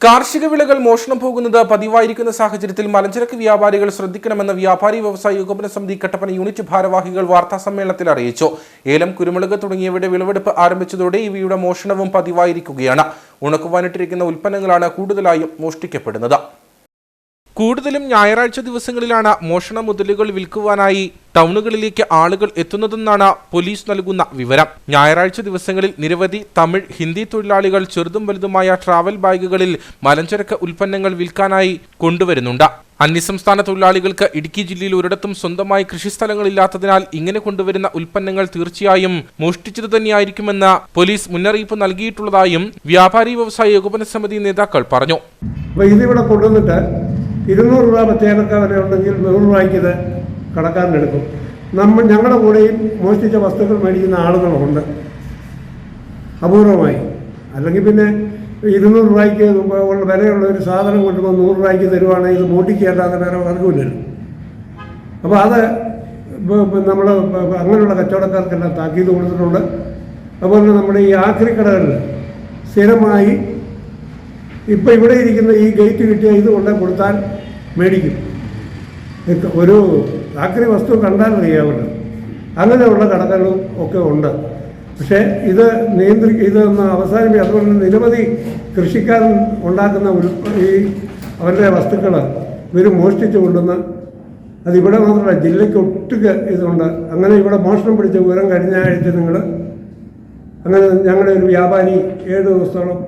കാർഷിക വിളകൾ മോഷണം പോകുന്നത് പതിവായിരിക്കുന്ന സാഹചര്യത്തിൽ മലഞ്ചരക്ക് വ്യാപാരികൾ ശ്രദ്ധിക്കണമെന്ന് വ്യാപാരി വ്യവസായ ഏകോപന സമിതി കട്ടപ്പന യൂണിറ്റ് ഭാരവാഹികൾ വാർത്താസമ്മേളനത്തിൽ അറിയിച്ചു. ഏലം, കുരുമുളക് തുടങ്ങിയവയുടെ വിളവെടുപ്പ് ആരംഭിച്ചതോടെ ഇവയുടെ മോഷണവും പതിവായിരിക്കുകയാണ്. ഉണക്കുവാനിട്ടിരിക്കുന്ന ഉൽപ്പന്നങ്ങളാണ് കൂടുതലായും മോഷ്ടിക്കപ്പെടുന്നത്. കൂടുതലും ഞായറാഴ്ച ദിവസങ്ങളിലാണ് മോഷണ മുതലുകൾ വിൽക്കുവാനായി ടൗണുകളിലേക്ക് ആളുകൾ എത്തുന്നതെന്നാണ് പോലീസ് നൽകുന്ന വിവരം. ഞായറാഴ്ച ദിവസങ്ങളിൽ നിരവധി തമിഴ്, ഹിന്ദി തൊഴിലാളികൾ ചെറുതും വലുതുമായ ട്രാവൽ ബാഗുകളിൽ മലഞ്ചരക്ക് ഉൽപ്പന്നങ്ങൾ വിൽക്കാനായി കൊണ്ടുവരുന്നുണ്ട്. അന്യസംസ്ഥാന തൊഴിലാളികൾക്ക് ഇടുക്കി ജില്ലയിൽ ഒരിടത്തും സ്വന്തമായി കൃഷിസ്ഥലങ്ങളില്ലാത്തതിനാൽ ഇങ്ങനെ കൊണ്ടുവരുന്ന ഉൽപ്പന്നങ്ങൾ തീർച്ചയായും മോഷ്ടിച്ചത് തന്നെയായിരിക്കുമെന്ന് പോലീസ് മുന്നറിയിപ്പ് നൽകിയിട്ടുള്ളതായും വ്യാപാരി വ്യവസായ ഏകോപന സമിതി നേതാക്കൾ പറഞ്ഞു. ഇതിവിടെ കൊണ്ടുവന്നിട്ട് 200 രൂപ പ്രത്യേകക്ക വരെ ഉണ്ടെങ്കിൽ 100 രൂപയ്ക്ക് ഇത് കടക്കാരനെടുക്കും. ഞങ്ങളുടെ കൂടെയും മോഷ്ടിച്ച വസ്തുക്കൾ മേടിക്കുന്ന ആളുകളുണ്ട് അപൂർവമായി. അല്ലെങ്കിൽ പിന്നെ 200 രൂപയ്ക്ക് വിലയുള്ള ഒരു സാധനം കൊണ്ടുപോയി 100 രൂപയ്ക്ക് തരുവാണെങ്കിൽ ഇത് മോട്ടിക്കേണ്ടാന്ന് വേറെ വർഗമില്ലല്ലോ. അപ്പോൾ അത് നമ്മൾ അങ്ങനെയുള്ള കച്ചവടക്കാർക്കെല്ലാം താക്കീത് കൊടുത്തിട്ടുണ്ട്. അതുപോലെ നമ്മുടെ ഈ ആക്രി കടകളിൽ സ്ഥിരമായി ഇപ്പം ഇവിടെ ഇരിക്കുന്ന ഈ ഗേറ്റ് കിട്ടിയ ഇത് കൊണ്ട് കൊടുത്താൽ മേടിക്കും. ഒരു ആക്രി വസ്തു കണ്ടാൽ അറിയാമല്ലോ, അങ്ങനെയുള്ള കടകളും ഒക്കെ ഉണ്ട്. പക്ഷേ ഇത് ഇതൊന്ന് അവസാനിപ്പിക്കും. അതുപോലെ നിരവധി കൃഷിക്കാരൻ ഉണ്ടാക്കുന്ന ഈ അവരുടെ വസ്തുക്കൾ ഇവർ മോഷ്ടിച്ചു കൊണ്ടുവന്ന് അതിവിടെ മാത്രമല്ല ജില്ലയ്ക്ക് ഒട്ടുക ഇതുണ്ട്. അങ്ങനെ ഇവിടെ മോഷണം പിടിച്ച വിവരം കഴിഞ്ഞ ആഴ്ച അങ്ങനെ ഞങ്ങളുടെ ഒരു വ്യാപാരി 7 ദിവസത്തോളം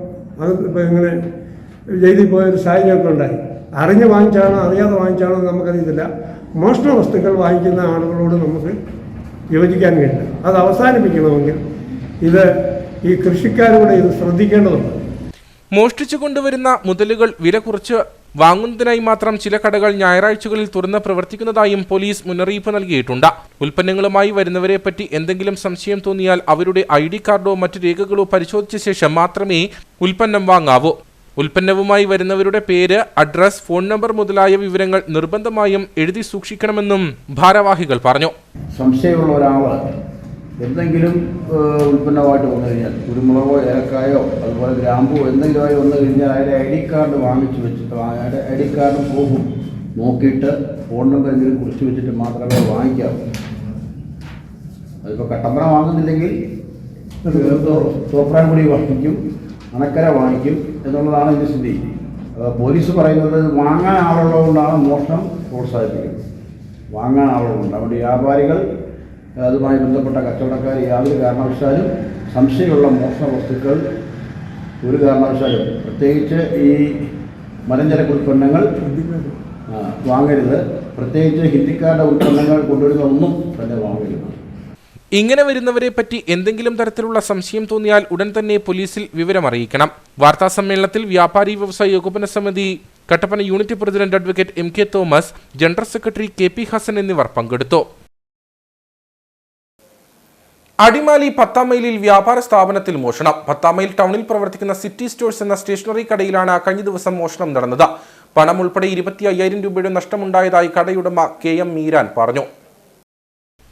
അത് ഇപ്പം ഇങ്ങനെ ജയിലിൽ പോയൊരു സാഹചര്യമൊക്കെ ഉണ്ടായി. അറിഞ്ഞ് വാങ്ങിച്ചാണോ അറിയാതെ വാങ്ങിച്ചാണോ നമുക്കറിയത്തില്ല. മോഷണ വസ്തുക്കൾ വാങ്ങിക്കുന്ന ആളുകളോട് നമുക്ക് യോജിക്കാൻ കഴിയില്ല. അത് അവസാനിപ്പിക്കണമെങ്കിൽ ഈ കൃഷിക്കാരുടെ ഇത് ശ്രദ്ധിക്കേണ്ടതുണ്ട്. മോഷ്ടിച്ചു കൊണ്ടുവരുന്ന മുതലുകൾ വില കുറച്ച് വാങ്ങുന്നതിനായി മാത്രം ചില കടകൾ ഞായറാഴ്ചകളിൽ തുറന്ന് പ്രവർത്തിക്കുന്നതായും പോലീസ് മുന്നറിയിപ്പ് നൽകിയിട്ടുണ്ട്. ഉൽപ്പന്നങ്ങളുമായി വരുന്നവരെ പറ്റി എന്തെങ്കിലും സംശയം തോന്നിയാൽ അവരുടെ ID കാർഡോ മറ്റു രേഖകളോ പരിശോധിച്ച ശേഷം മാത്രമേ ഉൽപ്പന്നം വാങ്ങാവൂ. ഉൽപ്പന്നവുമായി വരുന്നവരുടെ പേര്, അഡ്രസ്, ഫോൺ നമ്പർ മുതലായ വിവരങ്ങൾ നിർബന്ധമായും എഴുതി സൂക്ഷിക്കണമെന്നും ഭാരവാഹികൾ പറഞ്ഞു. സംശയമുള്ള ഒരാൾ എന്തെങ്കിലും ഉൽപ്പന്നമായിട്ട് വന്നു കഴിഞ്ഞാൽ കുരുമുളകോ ഏലക്കായോ അതുപോലെ ഗ്രാമ്പോ എന്തെങ്കിലുമായി വന്നു കഴിഞ്ഞാൽ അയാളുടെ ID കാർഡ് വാങ്ങിച്ചു വെച്ചിട്ട് അയാളുടെ ID കാർഡ് പോകും നോക്കിയിട്ട് ഫോൺ നമ്പർ എന്തെങ്കിലും കുറിച്ച് വെച്ചിട്ട് മാത്രമേ വാങ്ങിക്കാവൂ. അതിപ്പോൾ കട്ടപ്പന വാങ്ങുന്നില്ലെങ്കിൽ തോപ്രാൻകുടി വാങ്ങിക്കും, അണക്കര വാങ്ങിക്കും എന്നുള്ളതാണ് ഇതിൻ്റെ സ്ഥിതി. പോലീസ് പറയുന്നത് വാങ്ങാൻ ആളുള്ളതുകൊണ്ടാണ് മോഷണം പ്രോത്സാഹിപ്പിക്കുന്നത്. വാങ്ങാൻ ആളുകളുണ്ട്. അതുകൊണ്ട് വ്യാപാരികൾ അതുമായി ബന്ധപ്പെട്ട കച്ചവടക്കാർ യാതൊരു കാരണവശാലും സംശയമുള്ള മോഷണ വസ്തുക്കൾ ഒരു കാരണവശാലും, പ്രത്യേകിച്ച് ഈ മലഞ്ചരക്ക് ഉൽപ്പന്നങ്ങൾ വാങ്ങരുത്. പ്രത്യേകിച്ച് ഹിന്ദിക്കാരുടെ ഉൽപ്പന്നങ്ങൾ കൊണ്ടുവരുന്ന ഒന്നും തന്നെ വാങ്ങരുത്. ഇങ്ങനെ വരുന്നവരെ പറ്റി എന്തെങ്കിലും തരത്തിലുള്ള സംശയം തോന്നിയാൽ ഉടൻ തന്നെ പോലീസിൽ വിവരമറിയിക്കണം. വാർത്താ സമ്മേളനത്തിൽ വ്യാപാരി വ്യവസായ ഏകോപന സമിതി Kattappana unit president advocate MK Thomas, general secretary KP Hasan എന്നിവർ പങ്കെടുത്തു. അടിമാലി 10-ാം മൈലിൽ വ്യാപാര സ്ഥാപനത്തിൽ മോഷണം. 10-ാം മൈൽ ടൗണിൽ പ്രവർത്തിക്കുന്ന സിറ്റി സ്റ്റോഴ്സ് എന്ന സ്റ്റേഷനറി കടയിലാണ് കഴിഞ്ഞ ദിവസം മോഷണം നടന്നത്. പണം ഉൾപ്പെടെ 25,000 രൂപയുടെ നഷ്ടമുണ്ടായതായി കടയുടമ KM മീരാൻ പറഞ്ഞു.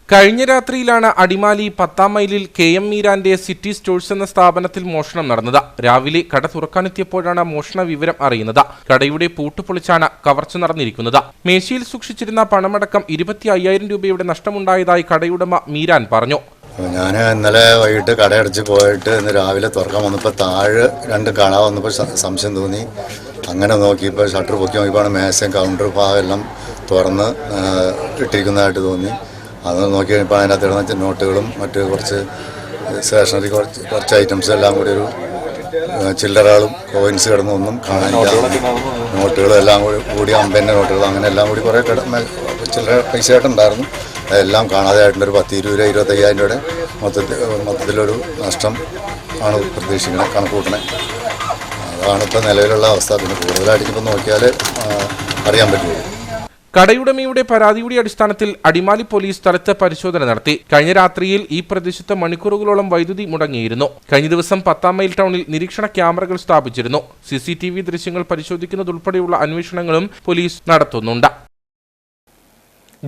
കഴിഞ്ഞ രാത്രിയിലാണ് അടിമാലി 10-ാം മൈലിൽ KM മീരാന്റെ സിറ്റി സ്റ്റോഴ്സ് എന്ന സ്ഥാപനത്തിൽ മോഷണം നടന്നത്. രാവിലെ കട തുറക്കാനെത്തിയപ്പോഴാണ് മോഷണ വിവരം അറിയുന്നത്. കടയുടെ പൂട്ട് പൊളിച്ചാണ് കവർച്ച നടന്നിരിക്കുന്നത്. മേശയിൽ സൂക്ഷിച്ചിരുന്ന പണമടക്കം 25,000 രൂപയുടെ നഷ്ടമുണ്ടായതായി കടയുടമ മീരാൻ പറഞ്ഞു. ഞാൻ ഇന്നലെ വൈകിട്ട് കടയടച്ച് പോയിട്ട് ഇന്ന് രാവിലെ തുറക്കാൻ വന്നപ്പോൾ താഴെ 2 കട വന്നപ്പോൾ സംശയം തോന്നി. അങ്ങനെ നോക്കിയപ്പോൾ ഷട്ടർ പൊക്കി നോക്കിയപ്പോൾ മേശയും കൗണ്ടർ ഭാഗം എല്ലാം തുറന്ന് ഇട്ടിരിക്കുന്നതായിട്ട് തോന്നി. അത് നോക്കി കഴിഞ്ഞപ്പോൾ അതിനകത്ത് ഇടുന്ന നോട്ടുകളും മറ്റ് കുറച്ച് സ്റ്റേഷനറി കുറച്ച് ഐറ്റംസ് എല്ലാം കൂടി ഒരു ചില്ലറകളും കോയിൻസ് കിടന്നൊന്നും കാണാനില്ല. നോട്ടുകളും എല്ലാം കൂടി 50 നോട്ടുകൾ അങ്ങനെ എല്ലാം കൂടി കുറേ ചില്ലറ പൈസയായിട്ടുണ്ടായിരുന്നു. അതെല്ലാം കാണാതെ ആയിട്ടുള്ളൊരു 10, 20, 25,000 രൂപയുടെ മൊത്തത്തിലൊരു നഷ്ടം ആണ് പ്രതീക്ഷിക്കുന്നത്, കണക്കൂട്ടണേ. അതാണ് ഇപ്പോൾ നിലവിലുള്ള അവസ്ഥ. പിന്നെ കൂടുതലായിട്ട് ഇപ്പോൾ നോക്കിയാൽ അറിയാൻ പറ്റുള്ളൂ. കടയുടമയുടെ പരാതിയുടെ അടിസ്ഥാനത്തിൽ അടിമാലി പോലീസ് സ്ഥലത്ത് പരിശോധന നടത്തി. കഴിഞ്ഞ രാത്രിയിൽ ഈ പ്രദേശത്ത് മണിക്കൂറുകളോളം വൈദ്യുതി മുടങ്ങിയിരുന്നു. കഴിഞ്ഞ ദിവസം 10-ാം മൈൽ ടൗണിൽ നിരീക്ഷണ ക്യാമറകൾ സ്ഥാപിച്ചിരുന്നു. CCTV ദൃശ്യങ്ങൾ പരിശോധിക്കുന്നതുൾപ്പെടെയുള്ള അന്വേഷണങ്ങളും പോലീസ് നടത്തുന്നുണ്ട്.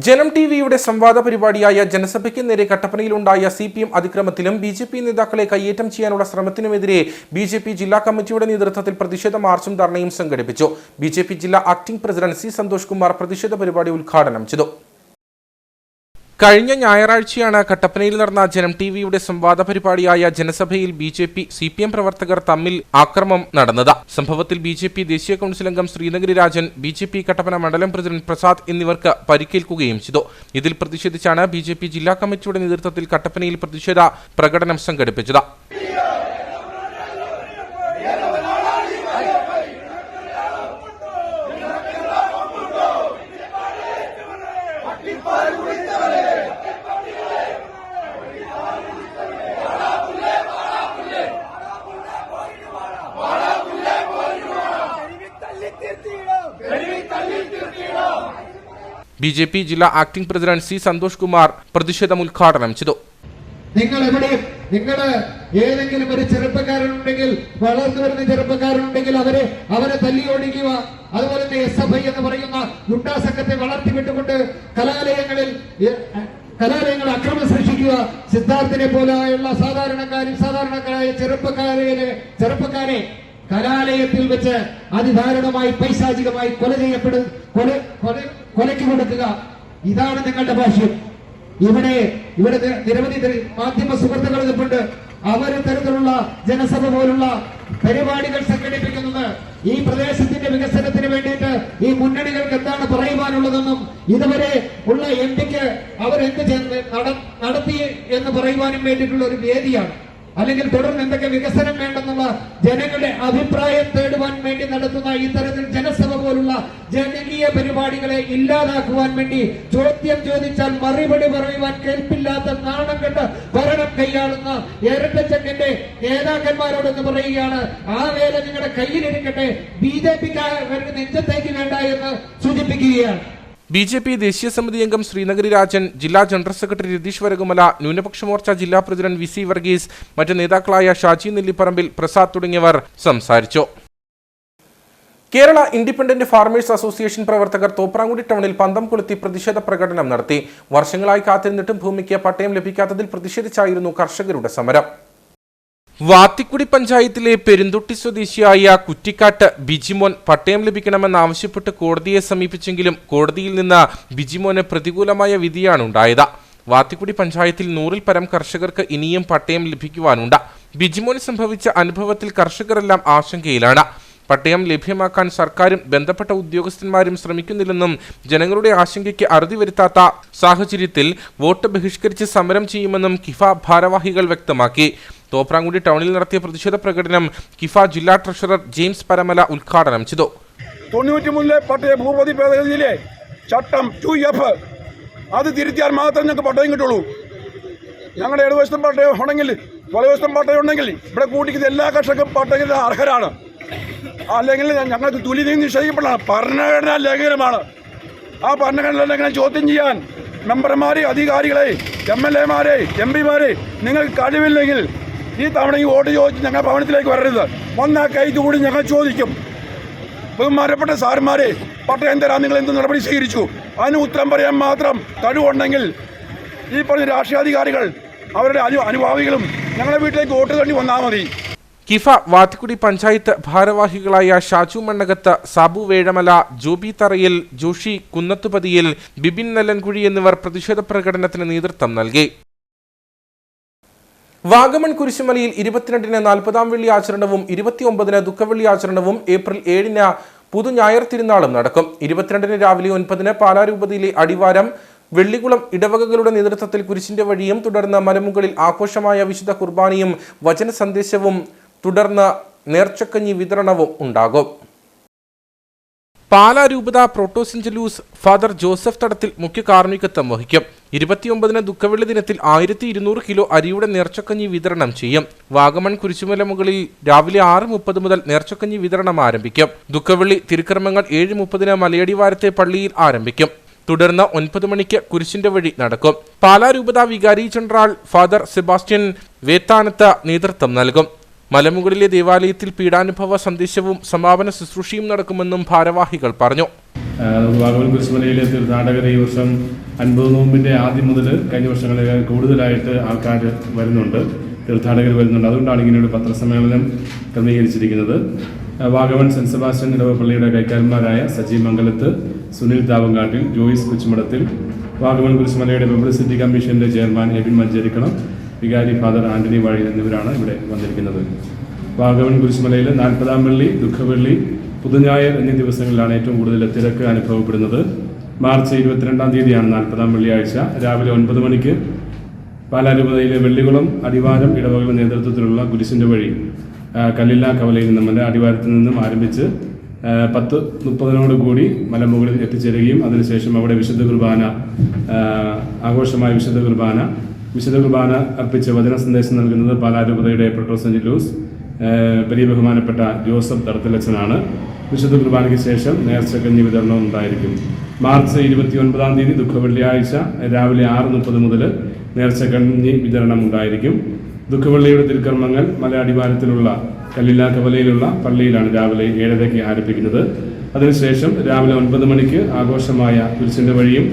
ജനം ടിവിയുടെ സംവാദ പരിപാടിയായ ജനസഭയ്ക്ക് നേരെ കട്ടപ്പനയിലുണ്ടായ CPM അതിക്രമത്തിലും BJP നേതാക്കളെ കയ്യേറ്റം ചെയ്യാനുള്ള ശ്രമത്തിനുമെതിരെ BJP ജില്ലാ കമ്മിറ്റിയുടെ നേതൃത്വത്തിൽ പ്രതിഷേധ മാർച്ചും ധർണയും സംഘടിപ്പിച്ചു. BJP ജില്ലാ acting president C Santhosh Kumar പ്രതിഷേധ പരിപാടി ഉദ്ഘാടനം ചെയ്തു. കഴിഞ്ഞ ഞായറാഴ്ചയാണ് കട്ടപ്പനയിൽ നടന്ന ജനം ടിവിയുടെ സംവാദ പരിപാടിയായ ജനസഭയിൽ BJP CPM പ്രവർത്തകർ തമ്മിൽ ആക്രമം നടന്നത്. സംഭവത്തിൽ BJP ദേശീയ കൗൺസിൽ അംഗം ശ്രീനഗരി രാജൻ, BJP കട്ടപ്പന മണ്ഡലം പ്രസിഡന്റ് പ്രസാദ് എന്നിവർക്ക് പരിക്കേൽക്കുകയും ചെയ്തു. ഇതിൽ പ്രതിഷേധിച്ചാണ് BJP ജില്ലാ കമ്മിറ്റിയുടെ നേതൃത്വത്തിൽ കട്ടപ്പനയിൽ പ്രതിഷേധ പ്രകടനം സംഘടിപ്പിച്ചത്. BJP ജില്ലാ acting president C Santhosh Kumar പ്രതിഷേധം ഉദ്ഘാടനം ചെയ്തു. നിങ്ങൾ എവിടെയും നിങ്ങളുടെ ഏതെങ്കിലും ഒരു ചെറുപ്പക്കാരനുണ്ടെങ്കിൽ, വളർന്നു വരുന്ന ചെറുപ്പക്കാരനുണ്ടെങ്കിൽ അവരെ തല്ലി ഓടിക്കുക. അതുപോലെ തന്നെ SFI എന്ന് പറയുന്ന ഗുണ്ടാ സംഘത്തെ വളർത്തിവിട്ടുകൊണ്ട് കലാലയങ്ങൾ അക്രമം സൃഷ്ടിക്കുക. സിദ്ധാർത്ഥിനെ പോലെയുള്ള സാധാരണക്കാരായ ചെറുപ്പക്കാരെ കലാലയത്തിൽ വെച്ച് അതിദാരുണമായി പൈശാചികമായി കൊലയ്ക്ക് കൊടുക്കുക. ഇതാണ് നിങ്ങളുടെ ഭാഷ്യം. ഇവിടെ നിരവധി മാധ്യമ സുഹൃത്തുക്കൾ ഇതുണ്ട്. അവർ തരത്തിലുള്ള ജനസഭ പോലുള്ള പരിപാടികൾ സംഘടിപ്പിക്കുന്നത് ഈ പ്രദേശത്തിന്റെ വികസനത്തിന് വേണ്ടിയിട്ട് ഈ മുന്നണികൾക്ക് എന്താണ് പറയുവാനുള്ളതെന്നും ഇതുവരെ ഉള്ള MP-ക്ക് അവരെന്ത് നടത്തി എന്ന് പറയുവാനും വേണ്ടിയിട്ടുള്ള ഒരു വേദിയാണ്. അല്ലെങ്കിൽ തുടർന്ന് എന്തൊക്കെ വികസനം വേണ്ടെന്നുള്ള ജനങ്ങളുടെ അഭിപ്രായം തേടുവാൻ വേണ്ടി നടത്തുന്ന ഇത്തരത്തിൽ ജനസഭ പോലുള്ള ജനകീയ പരിപാടികളെ ഇല്ലാതാക്കുവാൻ വേണ്ടി ചോദ്യം ചോദിച്ചാൽ മറുപടി പറയുവാൻ കേൾപ്പില്ലാത്ത നാണം കെട്ട് ഭരണം കൈയാളുന്ന ഇരട്ടച്ചക്കന്റെ നേതാക്കന്മാരോടൊന്ന് പറയുകയാണ്, ആ വേല നിങ്ങളുടെ കയ്യിലിരിക്കട്ടെ, BJP-ക്കാർക്ക് നെഞ്ചത്തേക്ക് വേണ്ട എന്ന് സൂചിപ്പിക്കുകയാണ്. BJP ദേശീയ സമിതി അംഗം ശ്രീനഗരി രാജൻ, ജില്ലാ ജനറൽ സെക്രട്ടറി രതീഷ് വരകുമല, ന്യൂനപക്ഷ മോർച്ച ജില്ലാ പ്രസിഡന്റ് VC വർഗീസ്, മറ്റ് നേതാക്കളായ ഷാജി നെല്ലിപ്പറമ്പിൽ, പ്രസാദ് തുടങ്ങിയവർ സംസാരിച്ചു. കേരള ഇൻഡിപെൻഡന്റ് ഫാർമേഴ്സ് അസോസിയേഷൻ പ്രവർത്തകർ തോപ്രാങ്കുടി ടൗണിൽ പന്തം കൊളുത്തി പ്രതിഷേധ പ്രകടനം നടത്തി. വർഷങ്ങളായി കാത്തിരുന്നിട്ടും ഭൂമിക്ക് പട്ടയം ലഭിക്കാത്തതിൽ പ്രതിഷേധിച്ചായിരുന്നു കർഷകരുടെ സമരം. വാത്തിക്കുടി പഞ്ചായത്തിലെ പെരുന്തുട്ടി സ്വദേശിയായ കുറ്റിക്കാട്ട് ബിജിമോൻ പട്ടയം ലഭിക്കണമെന്നാവശ്യപ്പെട്ട് കോടതിയെ സമീപിച്ചെങ്കിലും കോടതിയിൽ നിന്ന് ബിജിമോന് പ്രതികൂലമായ വിധിയാണ് ഉണ്ടായത്. വാത്തിക്കുടി പഞ്ചായത്തിൽ 100-ൽ പരം കർഷകർക്ക് ഇനിയും പട്ടയം ലഭിക്കുവാനുണ്ട്. ബിജിമോന് സംഭവിച്ച അനുഭവത്തിൽ കർഷകരെല്ലാം ആശങ്കയിലാണ്. പട്ടയം ലഭ്യമാക്കാൻ സർക്കാരും ബന്ധപ്പെട്ട ഉദ്യോഗസ്ഥന്മാരും ശ്രമിക്കുന്നില്ലെന്നും ജനങ്ങളുടെ ആശങ്കയ്ക്ക് അറുതി വരുത്താത്ത സാഹചര്യത്തിൽ വോട്ട് ബഹിഷ്കരിച്ച് സമരം ചെയ്യുമെന്നും കിഫ ഭാരവാഹികൾ വ്യക്തമാക്കി. തോപ്രാംകുടി ടൗണിൽ നടത്തിയ പ്രതിഷേധ പ്രകടനം കിഫ ജില്ലാ ട്രഷറർ ജെയിംസ് പരമല ഉദ്ഘാടനം ചെയ്തു. 93 പട്ടയ ഭൂപതി ഭേദഗതിയിലെ ചട്ടം 2F അത് തിരുത്തിയാൽ മാത്രമേ ഞങ്ങൾക്ക് പട്ടയം കിട്ടുള്ളൂ. ഞങ്ങളുടെ ഇടതുവശത്തും പട്ടയം ഉണ്ടെങ്കിൽ വലതുവശത്തും പട്ടയം ഉണ്ടെങ്കിൽ ഇവിടെ കൂട്ടിക്കുന്ന എല്ലാ കർഷകർക്കും പട്ടയത്തിന് അർഹരാണ്. അല്ലെങ്കിൽ ഞങ്ങൾക്ക് തുല്യത നിഷേധിക്കപ്പെടാണ്. ഭരണഘടനാ ലംഘനമാണ്. ആ ഭരണഘടനാ ലംഘനം ചോദ്യം ചെയ്യാൻ മെമ്പർമാരെ, അധികാരികളെ, MLA-മാരെ, MP-മാരെ നിങ്ങൾക്ക് കഴിവില്ലെങ്കിൽ ഈ തവണ ഈ വോട്ട് ചോദിച്ച് ഞങ്ങൾ ഭവനത്തിലേക്ക് വരരുത്. വന്ന കൈതുകൂടി ഞങ്ങൾ ചോദിക്കും. ബഹുമാനപ്പെട്ട സാറുമാരെ, പട്ടയം തരാൻ നിങ്ങൾ എന്ത് നടപടി സ്വീകരിച്ചു? അതിന് ഉത്തരം പറയാൻ മാത്രം കഴിവുണ്ടെങ്കിൽ ഈ പറഞ്ഞ രാഷ്ട്രീയാധികാരികൾ അവരുടെ അനുഭാവികളും ഞങ്ങളുടെ വീട്ടിലേക്ക് വോട്ട് തണ്ടി വന്നാൽ മതി. കിഫ വാത്തിക്കുടി പഞ്ചായത്ത് ഭാരവാഹികളായ ഷാജു മണ്ണകത്ത്, സാബു വേഴമല, ജോബി തറയിൽ, ജോഷി കുന്നത്തുപതിയിൽ, ബിബിൻ നെല്ലൻകുഴി എന്നിവർ പ്രതിഷേധ പ്രകടനത്തിന് നേതൃത്വം നൽകി. വാഗമൺ കുരിശുമലയിൽ 22-ന് 40-ാം വെള്ളി ആചരണവും 29-ന് ദുഃഖവെള്ളി ആചരണവും ഏപ്രിൽ 7-ന് പുതുഞായർ തിരുനാളും നടക്കും. 22-ന് രാവിലെ 9-ന് പാലാരൂപതയിലെ അടിവാരം വെള്ളികുളം ഇടവകകളുടെ നേതൃത്വത്തിൽ കുരിശിന്റെ വഴിയും തുടർന്ന് മലമുകളിൽ ആഘോഷമായ വിശുദ്ധ കുർബാനയും വചന സന്ദേശവും തുടർന്ന് നേർച്ചക്കഞ്ഞി വിതരണവും ഉണ്ടാകും. പാലാരൂപത പ്രോട്ടോസിഞ്ചലൂസ് ഫാദർ ജോസഫ് തടത്തിൽ മുഖ്യ കാർമ്മികത്വം വഹിക്കും. 29-ന് ദുഃഖവെള്ളി ദിനത്തിൽ 1200 കിലോ അരിയുടെ നേർച്ചക്കഞ്ഞി വിതരണം ചെയ്യും. വാഗമൺ കുരിശുമല മുകളിൽ രാവിലെ 6:30 മുതൽ നേർച്ചക്കഞ്ഞി വിതരണം ആരംഭിക്കും. ദുഃഖവെള്ളി തിരുക്കർമ്മങ്ങൾ 7:30-ന് മലയടിവാരത്തെ പള്ളിയിൽ ആരംഭിക്കും. തുടർന്ന് 9 മണിക്ക് കുരിശിന്റെ വഴി നടക്കും. പാലാരൂപത വികാരി ജനറൽ ഫാദർ സെബാസ്റ്റ്യൻ വേത്താനത്ത് നേതൃത്വം നൽകും. മലമുകളിലെ ദേവാലയത്തിൽ പീഡാനുഭവ സന്ദേശവും സമാപന ശുശ്രൂഷയും നടക്കുമെന്നും ഭാരവാഹികൾ പറഞ്ഞു. വാഗമൺ കുരിശുമലയിലെ തീർത്ഥാടകർ ഈ വർഷം 50 നോമ്പിന്റെ ആദ്യം മുതൽ കഴിഞ്ഞ വർഷങ്ങളിൽ കൂടുതലായിട്ട് ആൾക്കാർ വരുന്നുണ്ട്, തീർത്ഥാടകർ വരുന്നുണ്ട്. അതുകൊണ്ടാണ് ഇങ്ങനെയൊരു പത്രസമ്മേളനം ക്രമീകരിച്ചിരിക്കുന്നത്. വാഗമൺ സെന്റ് സെബാസ്റ്റ്യൻ ഇടവപ്പള്ളിയുടെ കൈക്കാരന്മാരായ സജി മംഗലത്ത്, സുനിൽ താവങ്കാട്ടിൽ, ജോയിസ് കുച്ചുമടത്തിൽ, വാഗമൺ കുരിശുമലയുടെ പബ്ലിസിറ്റി കമ്മീഷന്റെ ചെയർമാൻ എബിൻ മഞ്ചേരിക്കണം, വികാരി ഫാദർ ആന്റണി വാഴി എന്നിവരാണ് ഇവിടെ വന്നിരിക്കുന്നത്. വാഗമൺ കുരിശുമലയിൽ 40-ാം വെള്ളി, ദുഃഖവെള്ളി, പുതുഞായർ എന്നീ ദിവസങ്ങളിലാണ് ഏറ്റവും കൂടുതൽ തിരക്ക് അനുഭവപ്പെടുന്നത്. മാർച്ച് 22-ാം തീയതിയാണ് 40-ാം വെള്ളിയാഴ്ച. രാവിലെ 9 മണിക്ക് പാലാരൂപതയിലെ വെള്ളികുളം അടിവാരം ഇടവകളുടെ നേതൃത്വത്തിലുള്ള കുരിശിന്റെ വഴി കല്ലില്ല കവലയിൽ നിന്നും അടിവാരത്തിൽ നിന്നും ആരംഭിച്ച് 10:30 മലമുകളിൽ എത്തിച്ചേരുകയും അതിനുശേഷം അവിടെ വിശുദ്ധ കുർബാന ആഘോഷമായ വിശുദ്ധ കുർബാന അർപ്പിച്ച് വചന സന്ദേശം നൽകുന്നത് പാലാരൂപതയുടെ പ്രോട്ടോസിഞ്ചലൂസ് വലിയ ബഹുമാനപ്പെട്ട ജോസഫ് തടത്തിലച്ചനാണ്. വിശുദ്ധ കുർബാനയ്ക്ക് ശേഷം നേർച്ചക്കഞ്ഞി വിതരണവും ഉണ്ടായിരിക്കും. മാർച്ച് 29-ാം തീയതി ദുഃഖവെള്ളിയാഴ്ച രാവിലെ 6:30 മുതൽ നേർച്ചക്കഞ്ഞി വിതരണം ഉണ്ടായിരിക്കും. ദുഃഖവെള്ളിയുടെ തിരുക്കർമ്മങ്ങൾ മല അടിവാരത്തിലുള്ള കല്ലില്ല കവലയിലുള്ള പള്ളിയിലാണ് രാവിലെ 7:30-ക്ക് ആരംഭിക്കുന്നത്. അതിനുശേഷം രാവിലെ 9 മണിക്ക് ആഘോഷമായ കുരിശിന്റെ വഴിയും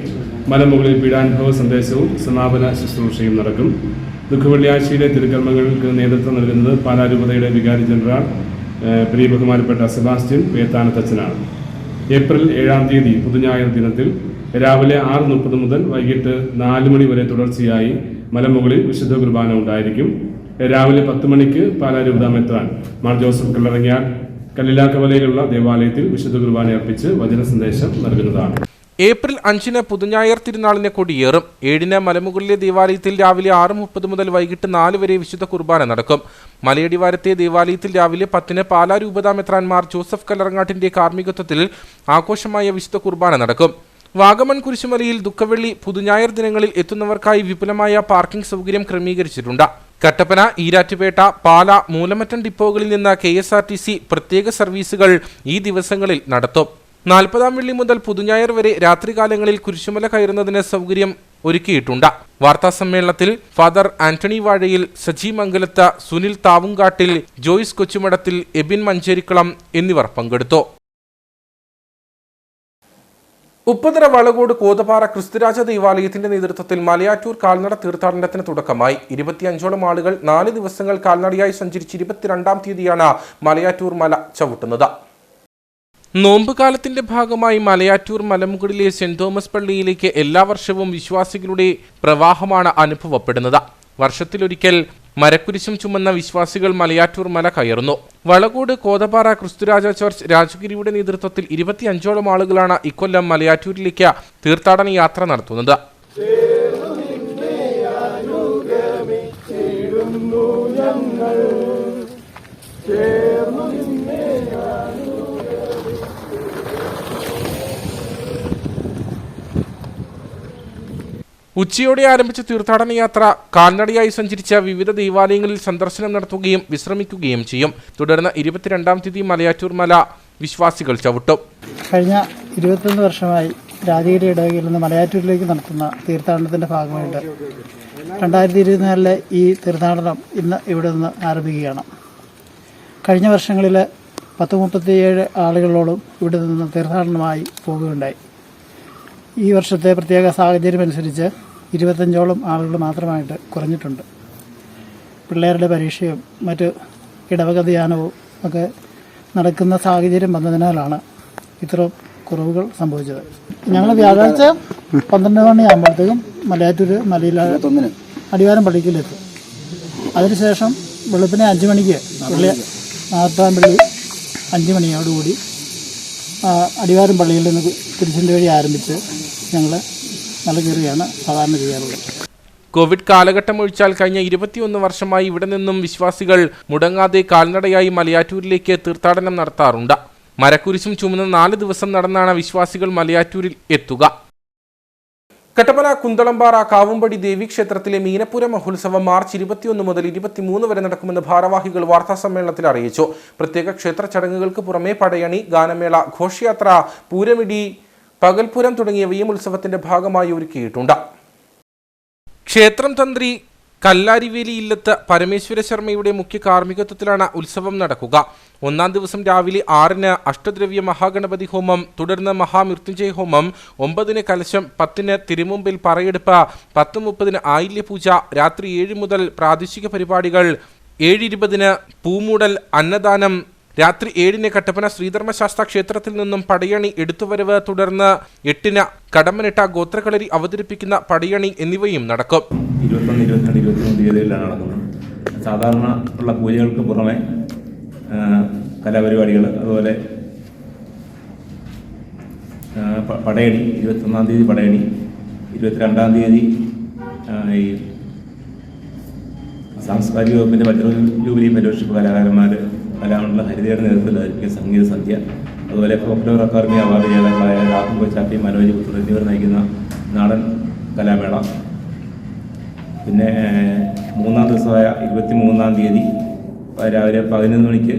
മലമുകളിൽ പീഡാനുഭവ സന്ദേശവും സമാപന ശുശ്രൂഷയും നടക്കും. ദുഃഖവെള്ളിയാഴ്ചയിലെ തിരുക്കർമ്മങ്ങൾക്ക് നേതൃത്വം നൽകുന്നത് പാലാരൂപതയുടെ വികാരി ജനറൽ പ്രിയ ബഹുമാനപ്പെട്ട സെബാസ്റ്റ്യൻ വേത്താനത്തച്ഛനാണ്. ഏപ്രിൽ 7-ാം തീയതി പുതുഞായർ ദിനത്തിൽ രാവിലെ 6:30 മുതൽ വൈകിട്ട് 4 മണി വരെ തുടർച്ചയായി മലമുകളിൽ വിശുദ്ധ കുർബാന ഉണ്ടായിരിക്കും. രാവിലെ 10 മണിക്ക് പാലാരൂപത മെത്രാൻ മാർ ജോസഫ് കല്ലറങ്ങിയാൽ കല്ലിലാക്കവലയിലുള്ള ദേവാലയത്തിൽ വിശുദ്ധ കുർബാന അർപ്പിച്ച് വചന സന്ദേശം നൽകുന്നതാണ്. ഏപ്രിൽ 5-ന് പുതുഞായർ തിരുനാളിനെ കൊടിയേറും. 7-ന് മലമുകളിലെ ദേവാലയത്തിൽ രാവിലെ 6:30 മുതൽ വൈകിട്ട് 4 വരെ വിശുദ്ധ കുർബാന നടക്കും. മലയടിവാരത്തെ ദേവാലയത്തിൽ രാവിലെ 10-ന് പാലാരൂപത മെത്രാൻ മാർ ജോസഫ് കല്ലറങ്ങാട്ടിന്റെ കാർമ്മികത്വത്തിൽ ആഘോഷമായ വിശുദ്ധ കുർബാന നടക്കും. വാഗമൺ കുരിശുമലയിൽ ദുഃഖവെള്ളി, പുതുഞായർ ദിനങ്ങളിൽ എത്തുന്നവർക്കായി വിപുലമായ പാർക്കിംഗ് സൗകര്യം ക്രമീകരിച്ചിട്ടുണ്ട്. കട്ടപ്പന, ഈരാറ്റുപേട്ട, പാല, മൂലമറ്റം ഡിപ്പോകളിൽ നിന്ന് KSRTC പ്രത്യേക സർവീസുകൾ ഈ ദിവസങ്ങളിൽ നടത്തും. 40-ാം വെള്ളി മുതൽ പുതുഞായർ വരെ രാത്രികാലങ്ങളിൽ കുരിശുമല കയറുന്നതിന് സൗകര്യം ഒരുക്കിയിട്ടുണ്ട്. വാർത്താസമ്മേളനത്തിൽ ഫാദർ ആന്റണി വാഴയിൽ, സജി മംഗലത്ത്, സുനിൽ താവുങ്കാട്ടിൽ, ജോയിസ് കൊച്ചുമടത്തിൽ, എബിൻ മഞ്ചേരിക്കളം എന്നിവർ പങ്കെടുത്തു. ഉപ്പുതറ വളകോട് കോതപ്പാറ ക്രിസ്തുരാജ ദേവാലയത്തിന്റെ നേതൃത്വത്തിൽ മലയാറ്റൂർ കാൽനട തീർത്ഥാടനത്തിന് തുടക്കമായി. 25ഓളം ആളുകൾ 4 ദിവസങ്ങൾ കാൽനടയായി സഞ്ചരിച്ച് 22-ാം തീയതിയാണ് മലയാറ്റൂർ മല ചവിട്ടുന്നത്. നോമ്പുകാലത്തിന്റെ ഭാഗമായി മലയാറ്റൂർ മലമുകളിലെ സെന്റ് തോമസ് പള്ളിയിലേക്ക് എല്ലാ വർഷവും വിശ്വാസികളുടെ പ്രവാഹമാണ് അനുഭവപ്പെടുന്നത്. വർഷത്തിലൊരിക്കൽ മരക്കുരിശും ചുമന്ന വിശ്വാസികൾ മലയാറ്റൂർ മല കയറുന്നു. വളകോട് കോതപ്പാറ ക്രിസ്തുരാജ ചർച്ച് രാജഗിരിയുടെ നേതൃത്വത്തിൽ 25ഓളം ആളുകളാണ് ഇക്കൊല്ലം മലയാറ്റൂരിലേക്ക് തീർത്ഥാടന യാത്ര നടത്തുന്നത്. ഉച്ചയോടെ ആരംഭിച്ച തീർത്ഥാടന യാത്ര കാൽനടയായി സഞ്ചരിച്ച വിവിധ ദേവാലയങ്ങളിൽ സന്ദർശനം നടത്തുകയും വിശ്രമിക്കുകയും ചെയ്യും. തുടർന്ന് 22-ാം തീയതി മലയാറ്റൂർ മല വിശ്വാസികൾ ചവിട്ടും. കഴിഞ്ഞ 21 വർഷമായി രാജഗിരി ഇടവകയിൽ നിന്ന് മലയാറ്റൂരിലേക്ക് നടത്തുന്ന തീർത്ഥാടനത്തിന്റെ ഭാഗമായിട്ട് 2024 ഈ തീർത്ഥാടനം ഇന്ന് ഇവിടെ നിന്ന് ആരംഭിക്കുകയാണ്. കഴിഞ്ഞ വർഷങ്ങളിൽ 37 ആളുകളോളം ഇവിടെ നിന്ന് തീർത്ഥാടനമായി പോകുകയുണ്ടായി. ഈ വർഷത്തെ പ്രത്യേക സാഹചര്യം അനുസരിച്ച് 25ഓളം ആളുകൾ മാത്രമായിട്ട് കുറഞ്ഞിട്ടുണ്ട്. പിള്ളേരുടെ പരീക്ഷയും മറ്റ് ഇടവക ധ്യാനവും ഒക്കെ നടക്കുന്ന സാഹചര്യം വന്നതിനാലാണ് ഇത്തരം കുറവുകൾ സംഭവിച്ചത്. ഞങ്ങൾ വ്യാഴാഴ്ച 12 മണിയാകുമ്പോഴത്തേക്കും മലയാറ്റൂർ മലയിൽ അടിവാരം പള്ളിക്കലെത്തും. അതിനുശേഷം വെളുപ്പിനെ 5 മണിക്ക് മാർത്താമ്പള്ളി 5 മണിയോടുകൂടി അടിവാരം പള്ളിയിൽ നിന്ന് തിരിച്ചിൻ്റെ വഴി ആരംഭിച്ച് ഞങ്ങൾ മല കയറുകയാണ് സാധാരണ ചെയ്യാറുള്ളത്. കോവിഡ് കാലഘട്ടം ഒഴിച്ചാൽ കഴിഞ്ഞ 21 വർഷമായി ഇവിടെ നിന്നും വിശ്വാസികൾ മുടങ്ങാതെ കാൽനടയായി മലയാറ്റൂരിലേക്ക് തീർത്ഥാടനം നടത്താറുണ്ട്. മരക്കുരിശും ചുമന്ന് 4 ദിവസം നടന്നാണ് വിശ്വാസികൾ മലയാറ്റൂരിൽ എത്തുക. കട്ടപ്പന കുന്തളംപാറ കാവുംപടി ദേവീക്ഷേത്രത്തിലെ മീനപ്പുര മഹോത്സവം മാർച്ച് 21 മുതൽ 23 വരെ നടക്കുമെന്ന് ഭാരവാഹികൾ വാർത്താസമ്മേളനത്തിൽ അറിയിച്ചു. പ്രത്യേക ക്ഷേത്ര ചടങ്ങുകൾക്ക് പുറമെ പടയണി, ഗാനമേള, ഘോഷയാത്ര, പൂരമിടി, പകൽപൂരം തുടങ്ങിയവയും ഉത്സവത്തിന്റെ ഭാഗമായി ഒരുക്കിയിട്ടുണ്ട്. ക്ഷേത്രം തന്ത്രി കല്ലാരിവേലി ഇല്ലത്ത് പരമേശ്വര ശർമ്മയുടെ മുഖ്യ കാർമ്മികത്വത്തിലാണ് ഉത്സവം നടക്കുക. 1-ാം ദിവസം രാവിലെ 6-ന് അഷ്ടദ്രവ്യ മഹാഗണപതി ഹോമം, തുടർന്ന് മഹാമൃത്യുഞ്ജയ ഹോമം, 9-ന് കലശം, 10-ന് തിരുമുമ്പിൽ പറയെടുപ്പ്, 10:30-ന് ആയില്യപൂജ, രാത്രി 7 മുതൽ പ്രാദേശിക പരിപാടികൾ, 7:20-ന് പൂമൂടൽ, അന്നദാനം, രാത്രി 7-ന് കട്ടപ്പന ശ്രീധർമ്മശാസ്ത്ര ക്ഷേത്രത്തിൽ നിന്നും പടയണി, എടുത്തുവരവ്, തുടർന്ന് 8-ന് കടമ്മനിട്ട ഗോത്രകളരി അവതരിപ്പിക്കുന്ന പടയണി എന്നിവയും നടക്കും. 21, 22, 23 തീയതികളിലാണ് നടക്കുന്നത്. സാധാരണ ഉള്ള പൂജകൾക്ക് പുറമെ കലാപരിപാടികൾ, അതുപോലെ പടയണി, 21-ാം തീയതി പടയണി, 22-ാം തീയതി ഈ സാംസ്കാരിക വകുപ്പിൻ്റെ വജ്ര ജൂബിലി ഫെലോഷിപ്പ് കലാകാരന്മാർ കലാമണ്ഡല ഹരിതയുടെ നേതൃത്വത്തിൽ ആരംഭിക്കുന്ന സംഗീത സന്ധ്യ, അതുപോലെ ഫോക്ലോർ അക്കാദമി അവാർഡ് ജേതാക്കളായ രാഹുൽ കൊച്ചാപ്പി, മനോജ് പുത്ര എന്നിവർ നയിക്കുന്ന നാടൻ കലാമേള. പിന്നെ 3-ാം ദിവസമായ 23-ാം തീയതി രാവിലെ 11 മണിക്ക്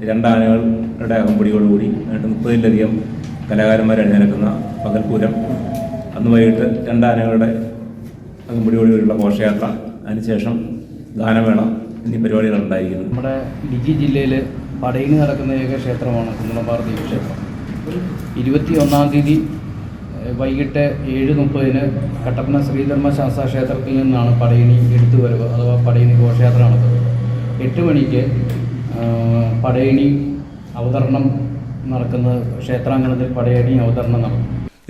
2 ആനകളുടെ അകമ്പടിയോടുകൂടി 30-ലധികം കലാകാരന്മാർ അണിനിരക്കുന്ന പകൽപൂരം. അന്ന് വൈകിട്ട് 2 ആനകളുടെ അകമ്പടിയോടുകൂടിയുള്ള ഘോഷയാത്ര, അതിനുശേഷം ഗാനമേള എന്നീ പരിപാടികൾ ഉണ്ടായിരിക്കുന്നത്. നമ്മുടെ ഇടുക്കി ജില്ലയിൽ പടയണി നടക്കുന്ന ഏക ക്ഷേത്രമാണ് കുന്തളംപാറ ദേവീക്ഷേത്രം. 21-ാം തീയതി വൈകിട്ട് 7:30-ന് കട്ടപ്പന ശ്രീധർമ്മശാസ്ത്ര ക്ഷേത്രത്തിൽ നിന്നാണ് പടയണി എടുത്തുവരവ് അഥവാ പടയണി ഘോഷയാത്ര നടത്തുന്നത്. 8 മണിക്ക് പടയണി അവതരണം നടക്കുന്നത് ക്ഷേത്രാങ്കണത്തിൽ പടയണി അവതരണം നടക്കും.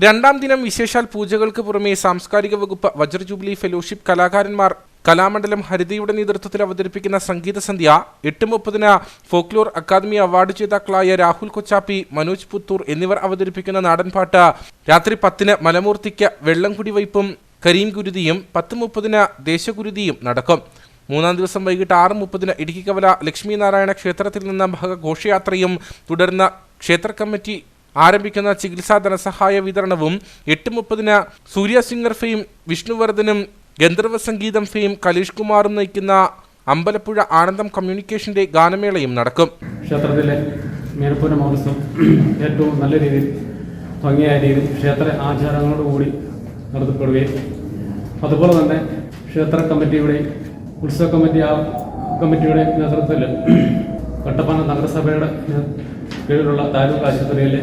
2-ാം ദിനം വിശേഷാൽ പൂജകൾക്ക് പുറമെ സാംസ്കാരിക വകുപ്പ് വജ്ര ജൂബിലി ഫെലോഷിപ്പ് കലാകാരന്മാർ കലാമണ്ഡലം ഹരിതയുടെ നേതൃത്വത്തിൽ അവതരിപ്പിക്കുന്ന സംഗീത സന്ധ്യ, 8:30-ന് ഫോക്ലോർ അക്കാദമി അവാർഡ് ജേതാക്കളായ രാഹുൽ കൊച്ചാപ്പി, മനോജ് പുത്തൂർ എന്നിവർ അവതരിപ്പിക്കുന്ന നാടൻപാട്ട്, രാത്രി 10-ന് മലമൂർത്തിക്ക് വെള്ളം കുടിവയ്പും കരീം ഗുരുതിയും, 10:30-ന് ദേശഗുരുതിയും നടക്കും. 3-ാം ദിവസം വൈകിട്ട് 6:30-ന് ഇടുക്കി കവല ലക്ഷ്മി നാരായണ ക്ഷേത്രത്തിൽ നിന്ന് ഘോഷയാത്രയും, തുടർന്ന് ക്ഷേത്ര കമ്മിറ്റി ആരംഭിക്കുന്ന ചികിത്സാ ധനസഹായ വിതരണവും, 8:30-ന് സൂര്യ സിംഗർ ഫെയിം വിഷ്ണുവർദ്ധനും ഗന്ധർവ സംഗീതം ഫെയിം കലീഷ് കുമാറും നയിക്കുന്ന അമ്പലപ്പുഴ ആനന്ദം കമ്മ്യൂണിക്കേഷന്റെ ഗാനമേളയും നടക്കും. ക്ഷേത്രത്തിലെ മീനപ്പുര മഹോത്സവം ഏറ്റവും നല്ല രീതിയിൽ ഭംഗിയായ രീതിയിൽ ക്ഷേത്ര ആചാരങ്ങളോടുകൂടി നടത്തപ്പെടുകയും, അതുപോലെ തന്നെ ക്ഷേത്ര കമ്മിറ്റിയുടെ ഉത്സവ കമ്മിറ്റിയുടെ നേതൃത്വത്തിൽ കട്ടപ്പന നഗരസഭയുടെ കീഴിലുള്ള താലൂക്ക് ആശുപത്രിയിലെ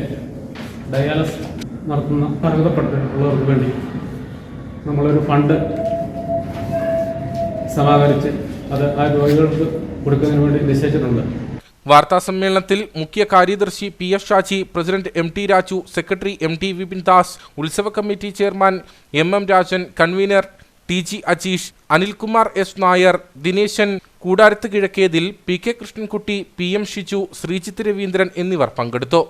ഡയാലിസിസ് നടത്തുന്ന അർഹതപ്പെട്ടിട്ടുള്ളവർക്ക് വേണ്ടി നമ്മളൊരു ഫണ്ട് സമാഹരിച്ച് അത് ആ രോഗികൾക്ക് കൊടുക്കുന്നതിന് വേണ്ടി നിശ്ചയിച്ചിട്ടുണ്ട്. വാർത്താസമ്മേളനത്തിൽ മുഖ്യ കാര്യദർശി PF Shaji, president MT Raju, secretary MT Vipin Das, ഉത്സവ committee chairman MM Rajan, convener TG Ajeesh, Anilkumar S. Nair, Dineshan Koodarathu Kizhakkethil, PK Krishnankutty, PM Shiju, Sreejith Raveendran എന്നിവർ പങ്കെടുത്തു.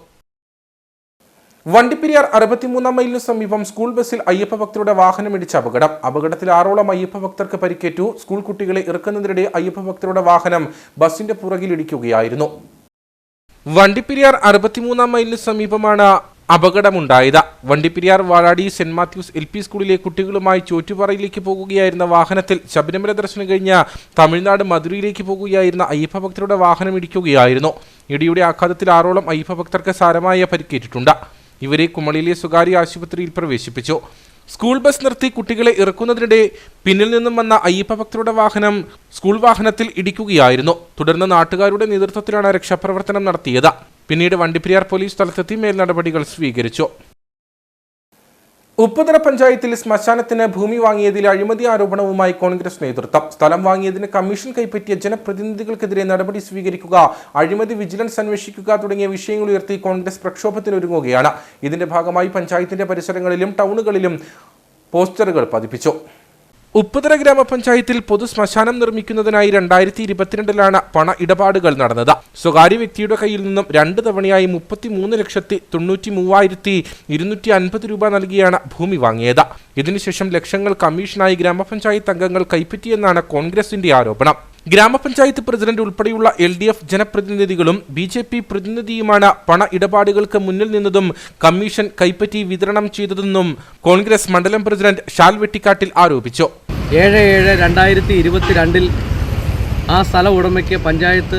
വണ്ടിപ്പെരിയാർ 63-ാം മൈലിനു സമീപം സ്കൂൾ ബസ്സിൽ അയ്യപ്പ ഭക്തരുടെ വാഹനമിടിച്ച അപകടത്തിൽ 6ഓളം അയ്യപ്പ ഭക്തർക്ക് പരിക്കേറ്റു. സ്കൂൾ കുട്ടികളെ ഇറക്കുന്നതിനിടെ അയ്യപ്പ ഭക്തരുടെ വാഹനം ബസിന്റെ പുറകിൽ ഇടിക്കുകയായിരുന്നു. വണ്ടിപ്പെരിയാർ 63-ാം മൈലിനു സമീപമാണ് അപകടമുണ്ടായത്. വണ്ടിപ്പെരിയാർ വാഴാടി സെന്റ് മാത്യൂസ് LP സ്കൂളിലെ കുട്ടികളുമായി ചോറ്റുപാറയിലേക്ക് പോകുകയായിരുന്ന വാഹനത്തിൽ ശബരിമല ദർശനം കഴിഞ്ഞ് തമിഴ്നാട് മധുരയിലേക്ക് പോകുകയായിരുന്ന അയ്യപ്പ ഭക്തരുടെ വാഹനം ഇടിക്കുകയായിരുന്നു. ഇടിയുടെ ആഘാതത്തിൽ 6ഓളം അയ്യപ്പ ഭക്തർക്ക് സാരമായ പരിക്കേറ്റിട്ടുണ്ട്. ഇവരെ കുമളിയിലെ സ്വകാര്യ ആശുപത്രിയിൽ പ്രവേശിപ്പിച്ചു. സ്കൂൾ ബസ് നിർത്തി കുട്ടികളെ ഇറക്കുന്നതിനിടെ പിന്നിൽ നിന്നും വന്ന അയ്യപ്പ ഭക്തരുടെ വാഹനം സ്കൂൾ വാഹനത്തിൽ ഇടിക്കുകയായിരുന്നു. തുടർന്ന് നാട്ടുകാരുടെ നേതൃത്വത്തിലാണ് രക്ഷാപ്രവർത്തനം നടത്തിയത്. പിന്നീട് വണ്ടിപ്പെരിയാർ പോലീസ് സ്ഥലത്തെത്തി മേൽനടപടികൾ സ്വീകരിച്ചു. ഉപ്പുതറ പഞ്ചായത്തിൽ ശ്മശാനത്തിന് ഭൂമി വാങ്ങിയതിൽ അഴിമതി ആരോപണവുമായി കോൺഗ്രസ് നേതൃത്വം. സ്ഥലം വാങ്ങിയതിന് കമ്മീഷൻ കൈപ്പറ്റിയ ജനപ്രതിനിധികൾക്കെതിരെ നടപടി സ്വീകരിക്കുക, അഴിമതി വിജിലൻസ് അന്വേഷിക്കുക തുടങ്ങിയ വിഷയങ്ങൾ ഉയർത്തി കോൺഗ്രസ് പ്രക്ഷോഭത്തിനൊരുങ്ങുകയാണ്. ഇതിന്റെ ഭാഗമായി പഞ്ചായത്തിന്റെ പരിസരങ്ങളിലും ടൗണുകളിലും പോസ്റ്ററുകൾ പതിപ്പിച്ചു. ഉപ്പുതറ ഗ്രാമപഞ്ചായത്തിൽ പൊതു ശ്മശാനം നിർമ്മിക്കുന്നതിനായി 2022-ലാണ് പണ ഇടപാടുകൾ നടന്നത്. സ്വകാര്യ വ്യക്തിയുടെ കയ്യിൽ നിന്നും 2 തവണയായി 33,93,250 രൂപ നൽകിയാണ് ഭൂമി വാങ്ങിയത്. ഇതിനുശേഷം ലക്ഷങ്ങൾ കമ്മീഷനായി ഗ്രാമപഞ്ചായത്ത് അംഗങ്ങൾ കൈപ്പറ്റിയെന്നാണ് കോൺഗ്രസിന്റെ ആരോപണം. ഗ്രാമപഞ്ചായത്ത് പ്രസിഡന്റ് ഉൾപ്പെടെയുള്ള LDF ജനപ്രതിനിധികളും BJP പ്രതിനിധിയുമാണ് പണ ഇടപാടുകൾക്ക് മുന്നിൽ നിന്നതും കമ്മീഷൻ കൈപ്പറ്റി വിതരണം ചെയ്തതെന്നും കോൺഗ്രസ് മണ്ഡലം പ്രസിഡന്റ് ഷാൽ വെട്ടിക്കാട്ടിൽ ആരോപിച്ചു. 7/7/2022 ആ സ്ഥല ഉടമയ്ക്ക് പഞ്ചായത്ത്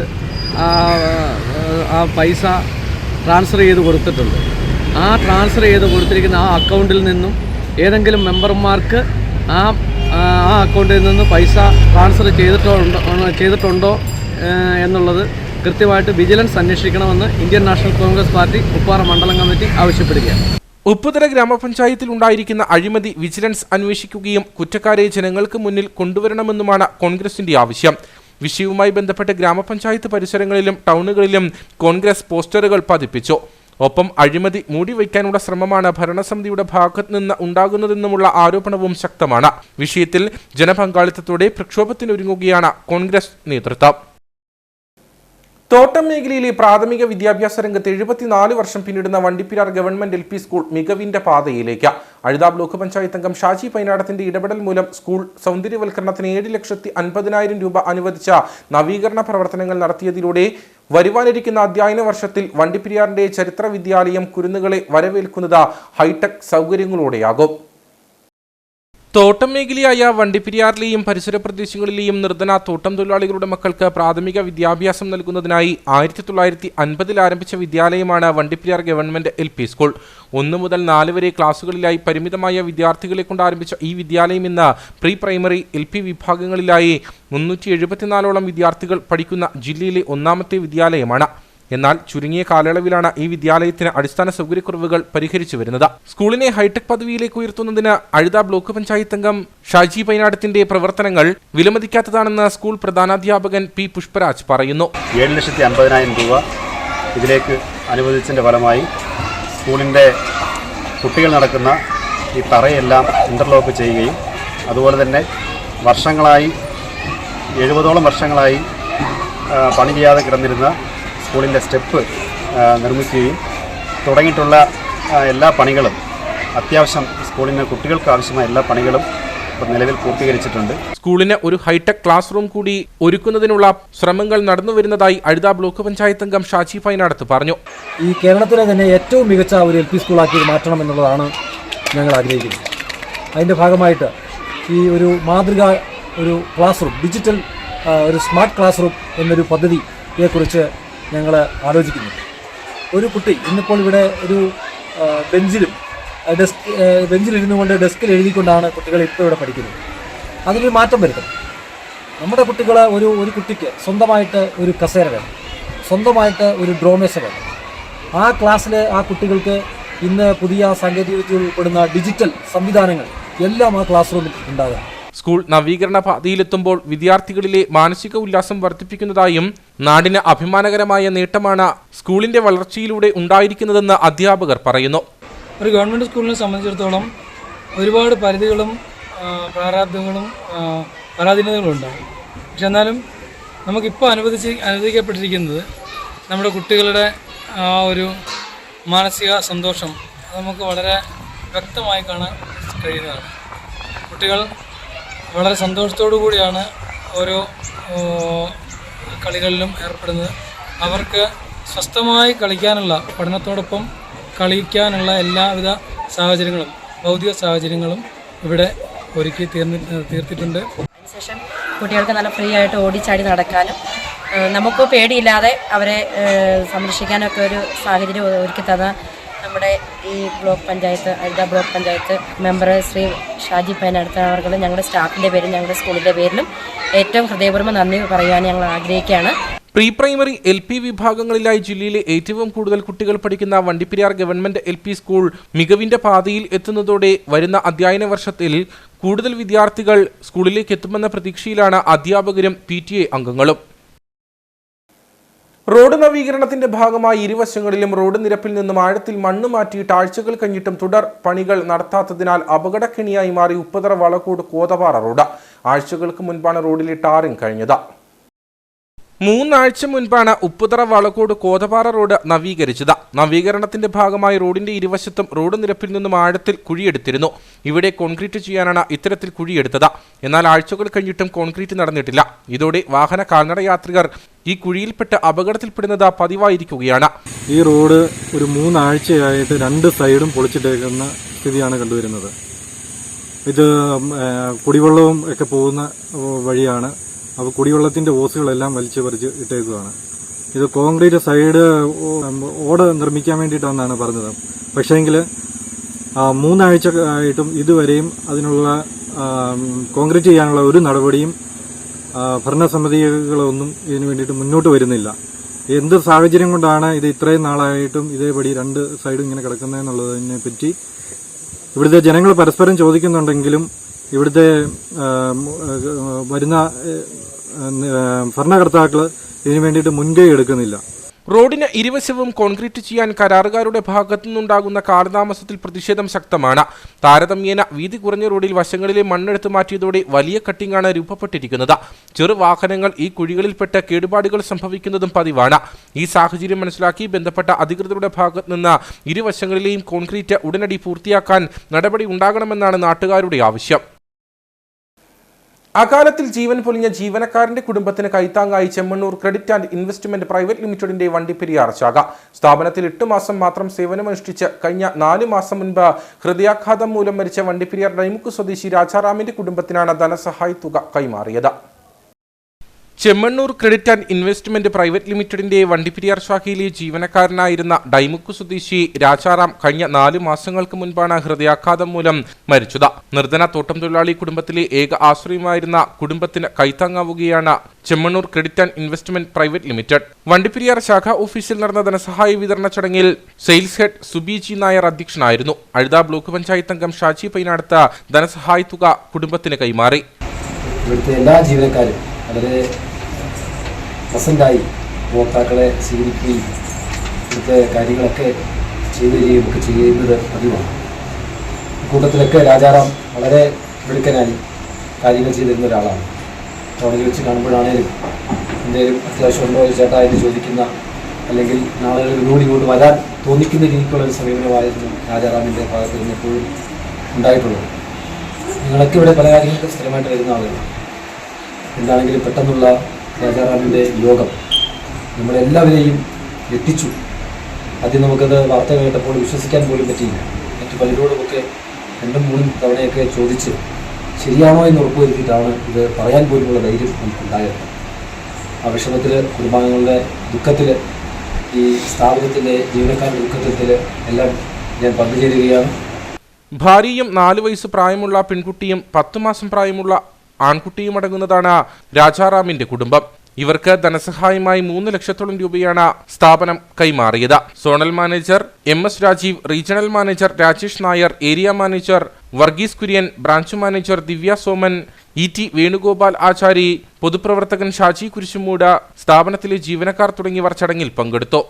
ആ പൈസ ട്രാൻസ്ഫർ ചെയ്ത് കൊടുത്തിട്ടുണ്ട്. ആ ട്രാൻസ്ഫർ ചെയ്ത് കൊടുത്തിരിക്കുന്ന ആ അക്കൗണ്ടിൽ നിന്നും ഏതെങ്കിലും മെമ്പർമാർക്ക് ആ അക്കൗണ്ടിൽ നിന്ന് പൈസ ട്രാൻസ്ഫർ ചെയ്തിട്ടുണ്ടോ എന്നുള്ളത് കൃത്യമായിട്ട് വിജിലൻസ് അന്വേഷിക്കണമെന്ന് ഇന്ത്യൻ നാഷണൽ കോൺഗ്രസ് പാർട്ടി ഉപ്പാറ മണ്ഡലം കമ്മിറ്റി ആവശ്യപ്പെടുകയാണ്. ഉപ്പുതറ ഗ്രാമപഞ്ചായത്തിൽ ഉണ്ടായിരിക്കുന്ന അഴിമതി വിജിലൻസ് അന്വേഷിക്കുകയും കുറ്റക്കാരെ ജനങ്ങൾക്ക് മുന്നിൽ കൊണ്ടുവരണമെന്നുമാണ് കോൺഗ്രസിന്റെ ആവശ്യം. വിഷയവുമായി ബന്ധപ്പെട്ട് ഗ്രാമപഞ്ചായത്ത് പരിസരങ്ങളിലും ടൗണുകളിലും കോൺഗ്രസ് പോസ്റ്ററുകൾ പതിപ്പിച്ചു. ഒപ്പം അഴിമതി മൂടിവയ്ക്കാനുള്ള ശ്രമമാണ് ഭരണസമിതിയുടെ ഭാഗത്ത് നിന്ന് ഉണ്ടാകുന്നതെന്നുമുള്ള ആരോപണവും ശക്തമാണ്. വിഷയത്തിൽ ജനപങ്കാളിത്തത്തോടെ പ്രക്ഷോഭത്തിനൊരുങ്ങുകയാണ് കോൺഗ്രസ് നേതൃത്വം. തോട്ടം മേഖലയിലെ പ്രാഥമിക വിദ്യാഭ്യാസ രംഗത്ത് 74 വർഷം പിന്നിടുന്ന വണ്ടിപ്പെരിയാർ ഗവൺമെന്റ് LP സ്കൂൾ മികവിന്റെ പാതയിലേക്ക്. അഴുത ബ്ലോക്ക് പഞ്ചായത്ത് അംഗം ഷാജി പൈനാടത്തിന്റെ ഇടപെടൽ മൂലം സ്കൂൾ സൗന്ദര്യവൽക്കരണത്തിന് 7,50,000 രൂപ അനുവദിച്ച നവീകരണ പ്രവർത്തനങ്ങൾ നടത്തിയതിലൂടെ വരുവാനിരിക്കുന്ന അധ്യയന വർഷത്തിൽ വണ്ടിപ്പെരിയാറിന്റെ ചരിത്ര വിദ്യാലയം കുരുന്നുകളെ വരവേൽക്കുന്നത് ഹൈടെക് സൗകര്യങ്ങളോടെയാകും. തോട്ടം മേഖലയായ വണ്ടിപ്പെരിയാറിലെയും പരിസര പ്രദേശങ്ങളിലെയും നിർധന തോട്ടം തൊഴിലാളികളുടെ മക്കൾക്ക് പ്രാഥമിക വിദ്യാഭ്യാസം നൽകുന്നതിനായി 1950 ആരംഭിച്ച വിദ്യാലയമാണ് വണ്ടിപ്പെരിയാർ ഗവൺമെന്റ് LP സ്കൂൾ. 1 മുതൽ 4 വരെ ക്ലാസുകളിലായി പരിമിതമായ വിദ്യാർത്ഥികളെ കൊണ്ട് ആരംഭിച്ച ഈ വിദ്യാലയം ഇന്ന് പ്രീ പ്രൈമറി LP വിഭാഗങ്ങളിലായി 374ഓളം വിദ്യാർത്ഥികൾ പഠിക്കുന്ന ജില്ലയിലെ 1ാമത്തെ വിദ്യാലയമാണ്. എന്നാൽ ചുരുങ്ങിയ കാലയളവിലാണ് ഈ വിദ്യാലയത്തിന് അടിസ്ഥാന സൗകര്യക്കുറവുകൾ പരിഹരിച്ചു വരുന്നത്. സ്കൂളിനെ ഹൈടെക് പദവിയിലേക്ക് ഉയർത്തുന്നതിന് അഴുത ബ്ലോക്ക് പഞ്ചായത്ത് അംഗം ഷാജി പൈനാടത്തിന്റെ പ്രവർത്തനങ്ങൾ വിലമതിക്കാത്തതാണെന്ന് സ്കൂൾ പ്രധാനാധ്യാപകൻ P. പുഷ്പരാജ് പറയുന്നു. 7,50,000 രൂപ ഇതിലേക്ക് അനുവദിച്ചതിന്റെ ഫലമായി സ്കൂളിൻ്റെ കുട്ടികൾ നടക്കുന്ന ഈ തറയെല്ലാം ഇന്റർലോക്ക് ചെയ്യുകയും അതുപോലെ തന്നെ 70ഓളം വർഷങ്ങളായി പണി ചെയ്യാതെ കിടന്നിരുന്ന സ്കൂളിൻ്റെ സ്റ്റെപ്പ് നിർമ്മിക്കുകയും തുടങ്ങിയിട്ടുള്ള എല്ലാ പണികളും അത്യാവശ്യം സ്കൂളിന് കുട്ടികൾക്ക് ആവശ്യമായ എല്ലാ പണികളും നിലവിൽ പൂർത്തീകരിച്ചിട്ടുണ്ട്. സ്കൂളിന് ഒരു ഹൈടെക് ക്ലാസ് റൂം കൂടി ഒരുക്കുന്നതിനുള്ള ശ്രമങ്ങൾ നടന്നുവരുന്നതായി അഴുത ബ്ലോക്ക് പഞ്ചായത്ത് അംഗം ഷാജി പൈനാടത്ത് പറഞ്ഞു. ഈ കേരളത്തിലെ തന്നെ ഏറ്റവും മികച്ച ഒരു LP സ്കൂളാക്കി മാറ്റണം എന്നുള്ളതാണ് ഞങ്ങൾ ആഗ്രഹിക്കുന്നത്. അതിൻ്റെ ഭാഗമായിട്ട് ഈ ഒരു മാതൃക ഒരു ക്ലാസ് റൂം, ഡിജിറ്റൽ ഒരു സ്മാർട്ട് ക്ലാസ് റൂം എന്നൊരു പദ്ധതിയെക്കുറിച്ച് ഞങ്ങൾ ആലോചിക്കുന്നു. ഒരു കുട്ടി ഇന്നിപ്പോൾ ഇവിടെ ഒരു ബെഞ്ചിലിരുന്നു കൊണ്ട് ഡെസ്കിൽ എഴുതിക്കൊണ്ടാണ് കുട്ടികൾ ഇപ്പോൾ ഇവിടെ പഠിക്കുന്നത്. അതിനൊരു മാറ്റം വരുത്തണം. നമ്മുടെ കുട്ടികൾ ഒരു കുട്ടിക്ക് സ്വന്തമായിട്ട് ഒരു കസേര വേണം, സ്വന്തമായിട്ട് ഒരു ഡ്രോമേശ വേണം. ആ ക്ലാസ്സിൽ ആ കുട്ടികൾക്ക് ഇന്ന് പുതിയ സാങ്കേതികവിദ്യ ഉൾപ്പെടുന്ന ഡിജിറ്റൽ സംവിധാനങ്ങൾ എല്ലാം ആ ക്ലാസ് റൂമിൽ ഉണ്ടാകണം. സ്കൂൾ നവീകരണ പാതയിലെത്തുമ്പോൾ വിദ്യാർത്ഥികളിലെ മാനസിക ഉല്ലാസം വർദ്ധിപ്പിക്കുന്നതായും നാടിന് അഭിമാനകരമായ നേട്ടമാണ് സ്കൂളിന്റെ വളർച്ചയിലൂടെ ഉണ്ടായിരിക്കുന്നതെന്ന് അധ്യാപകർ പറയുന്നു. ഒരു ഗവൺമെൻറ് സ്കൂളിനെ സംബന്ധിച്ചിടത്തോളം ഒരുപാട് പരിധികളും പ്രാരാബ്ദങ്ങളും പരാധീനതകളും ഉണ്ടാകും. പക്ഷെ എന്നാലും നമുക്കിപ്പോൾ അനുവദിക്കപ്പെട്ടിരിക്കുന്നത് നമ്മുടെ കുട്ടികളുടെ ആ ഒരു മാനസിക സന്തോഷം നമുക്ക് വളരെ വ്യക്തമായി കാണാൻ കഴിയുന്നതാണ്. കുട്ടികൾ വളരെ സന്തോഷത്തോടു കൂടിയാണ് ഓരോ കളികളിലും ഏർപ്പെടുന്നത്. അവർക്ക് സ്വസ്ഥമായി കളിക്കാനുള്ള, പഠനത്തോടൊപ്പം കളിക്കാനുള്ള എല്ലാവിധ സാഹചര്യങ്ങളും ഭൗതിക സാഹചര്യങ്ങളും ഇവിടെ ഒരുക്കി തീർത്തിട്ടുണ്ട്. അതിനുശേഷം കുട്ടികൾക്ക് നല്ല ഫ്രീ ആയിട്ട് ഓടിച്ചാടി നടക്കാനും നമുക്ക് പേടിയില്ലാതെ അവരെ സംരക്ഷിക്കാനൊക്കെ ഒരു സാഹചര്യം ഒരുക്കി തന്ന നമ്മുടെ ഈ block panchayat, Azhutha block panchayat member Shri Shaji Painadathu അവർ ഞങ്ങളുടെ സ്റ്റാഫിൻ്റെ പേരും ഞങ്ങളുടെ സ്കൂളിൻ്റെ പേരിലും ഏറ്റവും ഹൃദയപൂർവ്വം നന്ദി പറയാൻ ഞങ്ങൾ ആഗ്രഹിക്കുകയാണ്. പ്രീ പ്രൈമറി LP വിഭാഗങ്ങളിലായി ജില്ലയിലെ ഏറ്റവും കൂടുതൽ കുട്ടികൾ പഠിക്കുന്ന വണ്ടിപ്പെരിയാർ ഗവൺമെന്റ് LP സ്കൂൾ മികവിന്റെ പാതയിൽ എത്തുന്നതോടെ വരുന്ന അധ്യയന വർഷത്തിൽ കൂടുതൽ വിദ്യാർത്ഥികൾ സ്കൂളിലേക്ക് എത്തുമെന്ന പ്രതീക്ഷയിലാണ് അധ്യാപകരും PTA അംഗങ്ങളും. റോഡ് നവീകരണത്തിന്റെ ഭാഗമായി ഇരുവശങ്ങളിലും റോഡ് നിരപ്പിൽ നിന്നും ആഴത്തിൽ മണ്ണ് മാറ്റിയിട്ട് ആഴ്ചകൾ കഴിഞ്ഞിട്ടും തുടർ പണികൾ നടത്താത്തതിനാൽ അപകടക്കെണിയായി മാറി ഉപ്പുതറ വളക്കോട് കോതപാറ റോഡ്. ആഴ്ചകൾക്ക് മുൻപാണ് റോഡിലെ ടാറിംഗ് കഴിഞ്ഞത്. 3 ആഴ്ച മുൻപാണ് ഉപ്പുതറ വളക്കോട് കോതപാറ റോഡ് നവീകരിച്ചത്. നവീകരണത്തിന്റെ ഭാഗമായി റോഡിന്റെ ഇരുവശത്തും റോഡ് നിരപ്പിൽ നിന്നും ആഴത്തിൽ കുഴിയെടുത്തിരുന്നു. ഇവിടെ കോൺക്രീറ്റ് ചെയ്യാനാണ് ഇത്തരത്തിൽ കുഴിയെടുത്തത്. എന്നാൽ ആഴ്ചകൾ കഴിഞ്ഞിട്ടും കോൺക്രീറ്റ് നടന്നിട്ടില്ല. ഇതോടെ വാഹന കാൽനട യാത്രികർ ഈ കുഴിയിൽപ്പെട്ട് അപകടത്തിൽപ്പെടുന്നത് പതിവായിരിക്കുകയാണ്. ഈ റോഡ് ഒരു 3 ആഴ്ചയായിട്ട് 2 സൈഡും പൊളിച്ചിട്ടേക്കുന്ന സ്ഥിതിയാണ് കണ്ടുവരുന്നത്. ഇത് കുടിവെള്ളവും ഒക്കെ പോകുന്ന വഴിയാണ്. അപ്പോൾ കുടിവെള്ളത്തിന്റെ ഓസുകളെല്ലാം വലിച്ചു പറിച്ച് ഇട്ടേക്കുകയാണ്. ഇത് കോൺക്രീറ്റ് സൈഡ് ഓട് നിർമ്മിക്കാൻ വേണ്ടിയിട്ടാണെന്നാണ് പറഞ്ഞത്. പക്ഷേങ്കിൽ 3 ആഴ്ച ആയിട്ടും ഇതുവരെയും അതിനുള്ള കോൺക്രീറ്റ് ചെയ്യാനുള്ള ഒരു നടപടിയും ഭരണസമിതികളൊന്നും ഇതിനു വേണ്ടിയിട്ട് മുന്നോട്ട് വരുന്നില്ല. എന്ത് സാഹചര്യം കൊണ്ടാണ് ഇത് ഇത്രയും നാളായിട്ടും ഇതേപടി 2 സൈഡും ഇങ്ങനെ കിടക്കുന്നതെന്നുള്ളതിനെ പറ്റി ഇവിടുത്തെ ജനങ്ങൾ പരസ്പരം ചോദിക്കുന്നുണ്ടെങ്കിലും ഇവിടുത്തെ വരുന്ന ഭരണകർത്താക്കൾ ഇതിനു വേണ്ടിയിട്ട് മുൻകൈ എടുക്കുന്നില്ല. റോഡിന് ഇരുവശവും കോൺക്രീറ്റ് ചെയ്യാൻ കരാറുകാരുടെ ഭാഗത്തു നിന്നുണ്ടാകുന്ന കാലതാമസത്തിൽ പ്രതിഷേധം ശക്തമാണ്. താരതമ്യേന വീതി കുറഞ്ഞ റോഡിൽ വശങ്ങളിലെ മണ്ണെടുത്തു മാറ്റിയതോടെ വലിയ കട്ടിങ്ങാണ് രൂപപ്പെട്ടിരിക്കുന്നത്. ചെറു വാഹനങ്ങൾ ഈ കുഴികളിൽപ്പെട്ട് കേടുപാടുകൾ സംഭവിക്കുന്നതും പതിവാണ്. ഈ സാഹചര്യം മനസ്സിലാക്കി ബന്ധപ്പെട്ട അധികൃതരുടെ ഭാഗത്തു നിന്ന് ഇരുവശങ്ങളിലെയും കോൺക്രീറ്റ് ഉടനടി പൂർത്തിയാക്കാൻ നടപടി ഉണ്ടാകണമെന്നാണ് നാട്ടുകാരുടെ ആവശ്യം. അകാലത്തിൽ ജീവൻ പൊലിഞ്ഞ ജീവനക്കാരന്റെ കുടുംബത്തിന് കൈത്താങ്ങായി Chemmanur credit and investment private ലിമിറ്റഡിന്റെ വണ്ടിപ്പെരിയാർ ശാഖ. സ്ഥാപനത്തിൽ 8 മാസം മാത്രം സേവനമനുഷ്ഠിച്ച് കഴിഞ്ഞ 4 മാസം മുൻപ് ഹൃദയാഘാതം മൂലം മരിച്ച വണ്ടിപ്പെരിയാർ ഡൈമുക്ക് സ്വദേശി രാജാറാമിന്റെ കുടുംബത്തിനാണ് ധനസഹായ തുക കൈമാറിയത്. Chemmanur credit and investment private ലിമിറ്റഡിന്റെ വണ്ടിപ്പെരിയാർ ശാഖയിലെ ജീവനക്കാരനായിരുന്ന ഡൈമുക്ക് സ്വദേശി രാജാറാം കഴിഞ്ഞ 4 മാസങ്ങൾക്ക് മുൻപാണ് ഹൃദയാഘാതം മൂലം മരിച്ചത്. നിർധന തോട്ടം തൊഴിലാളി കുടുംബത്തിലെ ഏക ആശ്രയമായിരുന്ന കുടുംബത്തിന് കൈത്താങ്ങാവുകയാണ് Chemmanur credit and investment private limited. Vandiperiyar ശാഖ ഓഫീസിൽ നടന്ന ധനസഹായ വിതരണ ചടങ്ങിൽ sales head Subi G Nair അധ്യക്ഷനായിരുന്നു. അഴുത ബ്ലോക്ക് പഞ്ചായത്ത് അംഗം ഷാജി പൈനടുത്ത ധനസഹായ തുക കുടുംബത്തിന് കൈമാറി. ഇവിടുത്തെ എല്ലാ ജീവനക്കാരും വളരെ പ്രസൻ്റായി ഉപഭോക്താക്കളെ സ്വീകരിക്കുകയും ഇവിടുത്തെ കാര്യങ്ങളൊക്കെ ചെയ്തു തരികയും ഒക്കെ ചെയ്യുന്നത് പതിവാണ്. കൂട്ടത്തിലൊക്കെ രാജാറാം വളരെ മിടുക്കനായി കാര്യങ്ങൾ ചെയ്തിരുന്ന ഒരാളാണ്. ടൗണിൽ വെച്ച് കാണുമ്പോഴാണേലും എന്തെങ്കിലും അത്യാവശ്യം ഉണ്ടോ ഒരു ചേട്ടാ എന്ന് ചോദിക്കുന്ന, അല്ലെങ്കിൽ നാളെ ഒന്നുകൂടി ഇങ്ങോട്ട് വരാൻ തോന്നിക്കുന്ന രീതിക്കുള്ളൊരു സമീപനമായിരുന്നു രാജാറാമിൻ്റെ ഭാഗത്ത് നിന്ന് എപ്പോഴും ഉണ്ടായിട്ടുള്ളത്. നിങ്ങളൊക്കെ ഇവിടെ പല കാര്യങ്ങൾക്ക് സ്ഥിരമായിട്ട് വരുന്ന ആളുകളാണ്. എന്താണെങ്കിലും പെട്ടെന്നുള്ള രാജാറാമിൻ്റെ യോഗം നമ്മളെല്ലാവരെയും എത്തിച്ചു. ആദ്യം നമുക്കത് വാർത്ത കേട്ടപ്പോൾ വിശ്വസിക്കാൻ പോലും പറ്റിയില്ല. മറ്റു പലരോടുമൊക്കെ 2-3 തവണയൊക്കെ ചോദിച്ച് ശരിയാണോ എന്ന് ഉറപ്പുവരുത്തിയിട്ടാണ് ഇത് പറയാൻ പോലുമുള്ള ധൈര്യം നമുക്കുണ്ടായത്. ആ വിഷമത്തിൽ, കുടുംബാംഗങ്ങളുടെ ദുഃഖത്തിൽ, ഈ സ്ഥാപനത്തിൻ്റെ ജീവനക്കാരുടെ ദുഃഖത്തിൽ എല്ലാം ഞാൻ പങ്കുചേരുകയാണ്. ഭാര്യയും 4 വയസ്സ് പ്രായമുള്ള പെൺകുട്ടിയും 10 മാസം പ്രായമുള്ള ആൺകുട്ടിയും അടങ്ങുന്നതാണ് രാജാറാമിന്റെ കുടുംബം. ഇവർക്ക് ധനസഹായമായി 3 ലക്ഷത്തോളം രൂപയാണ് സ്ഥാപനം കൈമാറിയത്. Zonal manager MS Rajeev, regional manager Rajesh Nair, area manager Varghese Kurian, branch manager Divya Soman, ET Venugopal Achari, പൊതുപ്രവർത്തകൻ ഷാജി കുരിശുമൂട്, സ്ഥാപനത്തിലെ ജീവനക്കാർ തുടങ്ങിയവർ ചടങ്ങിൽ പങ്കെടുത്തു.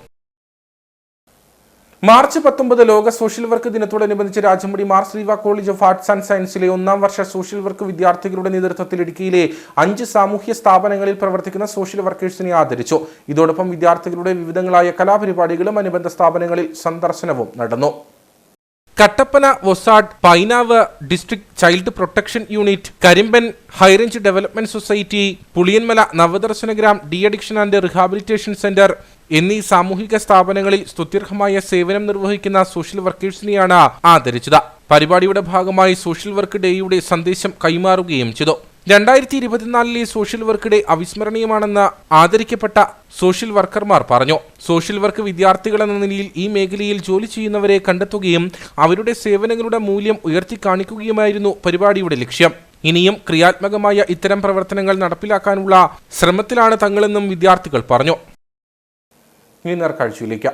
മാർച്ച് 19 ലോക സോഷ്യൽ വർക്ക് ദിനത്തോടനുബന്ധിച്ച് Rajamudi Mar Sreeva college of arts and സയൻസിലെ 1ാം വർഷ സോഷ്യൽ വർക്ക് വിദ്യാർത്ഥികളുടെ നേതൃത്വത്തിൽ ഇടുക്കിയിലെ 5 സാമൂഹ്യ സ്ഥാപനങ്ങളിൽ പ്രവർത്തിക്കുന്ന സോഷ്യൽ വർക്കേഴ്സിനെ ആദരിച്ചു. ഇതോടൊപ്പം വിദ്യാർത്ഥികളുടെ വിവിധങ്ങളായ കലാപരിപാടികളും അനുബന്ധ സ്ഥാപനങ്ങളിൽ സന്ദർശനവും നടന്നു. കട്ടപ്പന വൊസാഡ്, Painavu district child protection unit, Karimban high range development society, Puliyanmala Navadarshangram de addiction and rehabilitation centre എന്നീ സാമൂഹിക സ്ഥാപനങ്ങളിൽ സ്തുത്യർഹമായ സേവനം നിർവഹിക്കുന്ന സോഷ്യൽ വർക്കേഴ്സിനെയാണ് ആദരിച്ചത്. പരിപാടിയുടെ ഭാഗമായി സോഷ്യൽ വർക്ക് ഡേയുടെ സന്ദേശം കൈമാറുകയും ചെയ്തു. 2024 സോഷ്യൽ വർക്ക് ഡേ അവിസ്മരണീയമാണെന്ന് ആദരിക്കപ്പെട്ട സോഷ്യൽ വർക്കർമാർ പറഞ്ഞു. സോഷ്യൽ വർക്ക് വിദ്യാർത്ഥികളെന്ന നിലയിൽ ഈ മേഖലയിൽ ജോലി ചെയ്യുന്നവരെ കണ്ടെത്തുകയും അവരുടെ സേവനങ്ങളുടെ മൂല്യം ഉയർത്തി കാണിക്കുകയുമായിരുന്നു പരിപാടിയുടെ ലക്ഷ്യം. ഇനിയും ക്രിയാത്മകമായ ഇത്തരം പ്രവർത്തനങ്ങൾ നടപ്പിലാക്കാനുള്ള ശ്രമത്തിലാണ് തങ്ങളെന്നും വിദ്യാർത്ഥികൾ പറഞ്ഞു. ഇനി നേർക്കാഴ്ചയിലേക്ക്.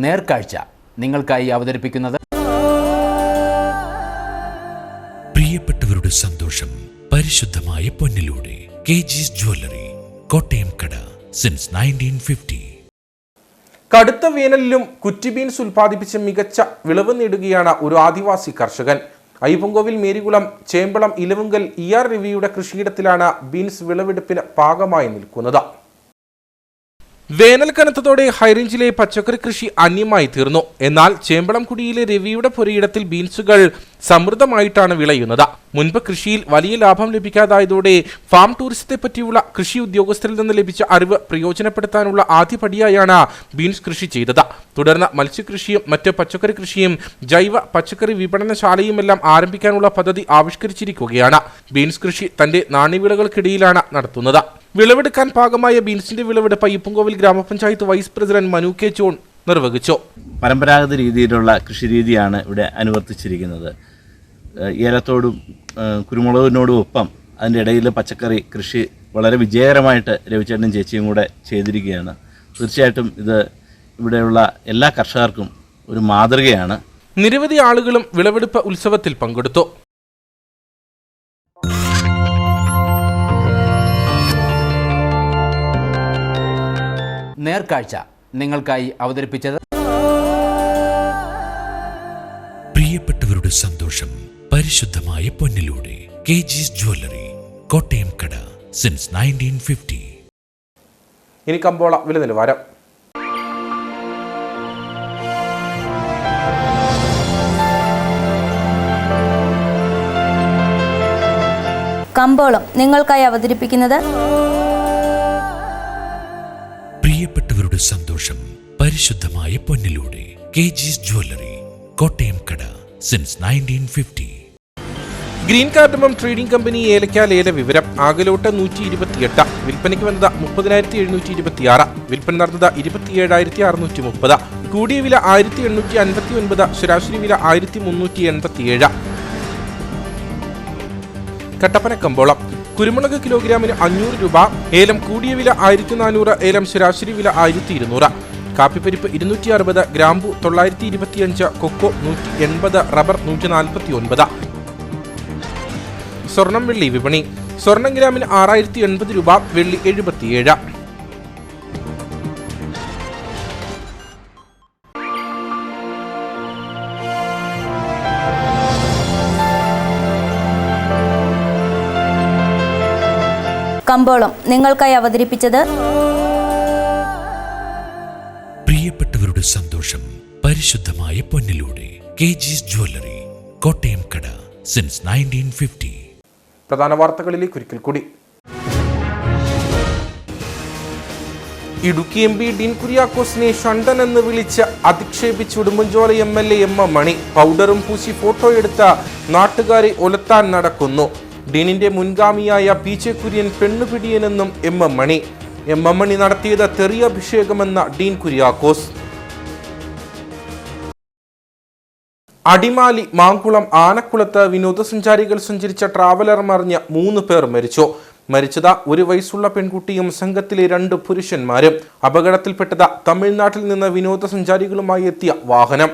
നേർക്കാഴ്ച നിങ്ങൾക്കായി അവതരിപ്പിക്കുന്നത് പ്രിയപ്പെട്ടവരുടെ സന്തോഷം പരിശുദ്ധമായ പൊന്നിലൂടെ KG's ജ്വല്ലറി, കോട്ടയം കട, സിൻസ് 1950. കടുത്ത വേനലിലും കുറ്റി ബീൻസ് ഉൽപ്പാദിപ്പിച്ച് മികച്ച വിളവ് നേടുകയാണ് ഒരു ആദിവാസി കർഷകൻ. അയ്യപ്പൻകോവിൽ മേരികുളം ചേമ്പളം ഇലവുങ്കൽ ER രവിയുടെ കൃഷിയിടത്തിലാണ് ബീൻസ് വിളവെടുപ്പിന് പാകമായി നിൽക്കുന്നത്. വേനൽ കനത്തതോടെ ഹൈറേഞ്ചിലെ പച്ചക്കറി കൃഷി അന്യമായി തീർന്നു. എന്നാൽ ചേമ്പളംകുടിയിലെ രവിയുടെ പുരയിടത്തിൽ ബീൻസുകൾ സമൃദ്ധമായിട്ടാണ് വിളയുന്നത്. മുൻപ് കൃഷിയിൽ വലിയ ലാഭം ലഭിക്കാതായതോടെ ഫാം ടൂറിസത്തെ പറ്റിയുള്ള കൃഷി ഉദ്യോഗസ്ഥരിൽ നിന്ന് ലഭിച്ച അറിവ് പ്രയോജനപ്പെടുത്താനുള്ള ആദ്യപടിയായാണ് ബീൻസ് കൃഷി ചെയ്തത്. തുടർന്ന് മത്സ്യകൃഷിയും മറ്റ് പച്ചക്കറി കൃഷിയും ജൈവ പച്ചക്കറി വിപണനശാലയുമെല്ലാം ആരംഭിക്കാനുള്ള പദ്ധതി ആവിഷ്കരിച്ചിരിക്കുകയാണ്. ബീൻസ് കൃഷി തന്റെ നാണ്യവിളകൾക്കിടയിലാണ് നടത്തുന്നത്. വിളവെടുക്കാൻ പാകമായ ബീൻസിന്റെ വിളവെടുപ്പ് അയ്യപ്പൻകോവിൽ ഗ്രാമപഞ്ചായത്ത് vice president Manu K John നിർവഹിച്ചു. പരമ്പരാഗത രീതിയിലുള്ള കൃഷിരീതിയാണ് ഇവിടെ അനുവർത്തിച്ചിരിക്കുന്നത്. ഏലത്തോടും കുരുമുളകിനോടും ഒപ്പം അതിൻ്റെ ഇടയിൽ പച്ചക്കറി കൃഷി വളരെ വിജയകരമായിട്ട് രവിചേട്ടനും ചേച്ചിയും കൂടെ ചെയ്തിരിക്കുകയാണ്. തീർച്ചയായിട്ടും ഇത് ഇവിടെയുള്ള എല്ലാ കർഷകർക്കും ഒരു മാതൃകയാണ്. നിരവധി ആളുകളും വിളവെടുപ്പ് ഉത്സവത്തിൽ പങ്കെടുത്തു. നേർക്കാഴ്ച നിങ്ങൾക്കായി അവതരിപ്പിച്ചത് പ്രിയപ്പെട്ടവരുടെ സന്തോഷം പരിശുദ്ധമായ പൊന്നിലൂടെ KG's ജ്വല്ലറി, കോട്ടയം കട, സിൻസ് 1950. ഇനി കമ്പോള വില നിലവാരം. കമ്പോളം നിങ്ങൾക്കായി അവതരിപ്പിക്കുന്നത് പ്രിയപ്പെട്ടവരുടെ സന്തോഷം പരിശുദ്ധമായ പൊന്നിലൂടെ KG's ജ്വല്ലറി, കോട്ടയം കട, since 1950. Green cardamom trading company ഏലക്ക ലേല വിവരം. ആകലോട്ട് 128, വിൽപ്പനയ്ക്ക് വന്നത് 30,726, വിൽപ്പന നടന്നത് 27,630. കൂടിയ വില 1,859, ശരാശരി വില 1,387. കട്ടപ്പന കമ്പോളം. കുരുമുളക് കിലോഗ്രാമിന് 500 രൂപ, ഏലം കൂടിയ വില 1,400, ഏലം ശരാശരി വില 1,200. കാപ്പിപ്പരിപ്പ് 260, ഗ്രാമ്പു 925, കൊക്കോ 180, റബ്ബർ 149. സ്വർണം വെള്ളി വിപണി. സ്വർണം ഗ്രാമിന് 6,080 രൂപ, വെള്ളി 77. കമ്പോളം നിങ്ങൾക്കായി അവതരിപ്പിച്ചത് പ്രിയപ്പെട്ടവരുടെ സന്തോഷം പരിശുദ്ധമായ പൊന്നിലൂടെ KG's ജ്വല്ലറി, കോട്ടയം കട, സിൻസ് 1950. പ്രധാന വാർത്തകളിലേക്ക് ഒരിക്കൽ കൂടി. ഇടുക്കി MP ഡീൻ കുര്യാക്കോസിനെ ഷണ്ടൻ എന്ന് വിളിച്ച് അധിക്ഷേപിച്ച് ഉടുമ്പൻചോല MLA എം എം മണി. പൗഡറും പൂശി ഫോട്ടോ എടുത്ത നാട്ടുകാരെ ഒലത്താൻ നടക്കുന്നു. ഡീനിന്റെ മുൻഗാമിയായ PJ കുര്യൻ പെണ്ണുപിടിയനെന്നും എം എം മണി. എം എം മണി നടത്തിയത് തെറിയഭിഷേകമെന്ന ഡീൻ കുര്യാക്കോസ്. അടിമാലി മാങ്കുളം ആനക്കുളത്ത് വിനോദസഞ്ചാരികൾ സഞ്ചരിച്ച ട്രാവലർ മറിഞ്ഞ് 3 പേർ മരിച്ചു. മരിച്ചത് 1 വയസ്സുള്ള പെൺകുട്ടിയും സംഘത്തിലെ 2 പുരുഷന്മാരും. അപകടത്തിൽപ്പെട്ടത് തമിഴ്നാട്ടിൽ നിന്ന് വിനോദസഞ്ചാരികളുമായി എത്തിയ വാഹനം.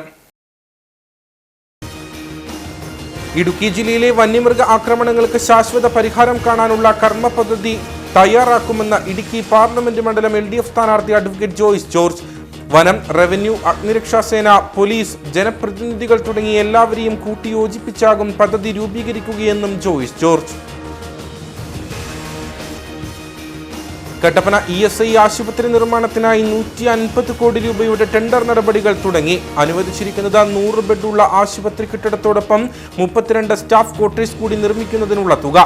ഇടുക്കി ജില്ലയിലെ വന്യമൃഗ ആക്രമണങ്ങൾക്ക് ശാശ്വത പരിഹാരം കാണാനുള്ള കർമ്മ പദ്ധതി തയ്യാറാക്കുമെന്ന ഇടുക്കി പാർലമെന്റ് മണ്ഡലം LDF സ്ഥാനാർത്ഥി അഡ്വക്കേറ്റ് ജോയ്സ് ജോർജ്. വനം, റവന്യൂ, അഗ്നിരക്ഷാസേന, പോലീസ്, ജനപ്രതിനിധികൾ തുടങ്ങി എല്ലാവരെയും കൂട്ടിയോജിപ്പിച്ചാകും പദ്ധതി രൂപീകരിക്കുകയെന്നും ജോയ്സ് ജോർജ്. കട്ടപ്പന ESI ആശുപത്രി നിർമ്മാണത്തിനായി 150 കോടി രൂപയുടെ ടെൻഡർ നടപടികൾ തുടങ്ങി. അനുവദിച്ചിരിക്കുന്നത് 100 ബെഡുള്ള ആശുപത്രി കെട്ടിടത്തോടൊപ്പം 32 സ്റ്റാഫ് ക്വാർട്ടേഴ്സ് കൂടി നിർമ്മിക്കുന്നതിനുള്ള തുക.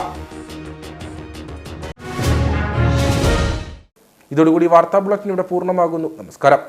ഇതോടുകൂടി വാർത്താ ബുള്ളറ്റിൻ ഇവിടെ പൂർണ്ണമാകുന്നു. നമസ്കാരം.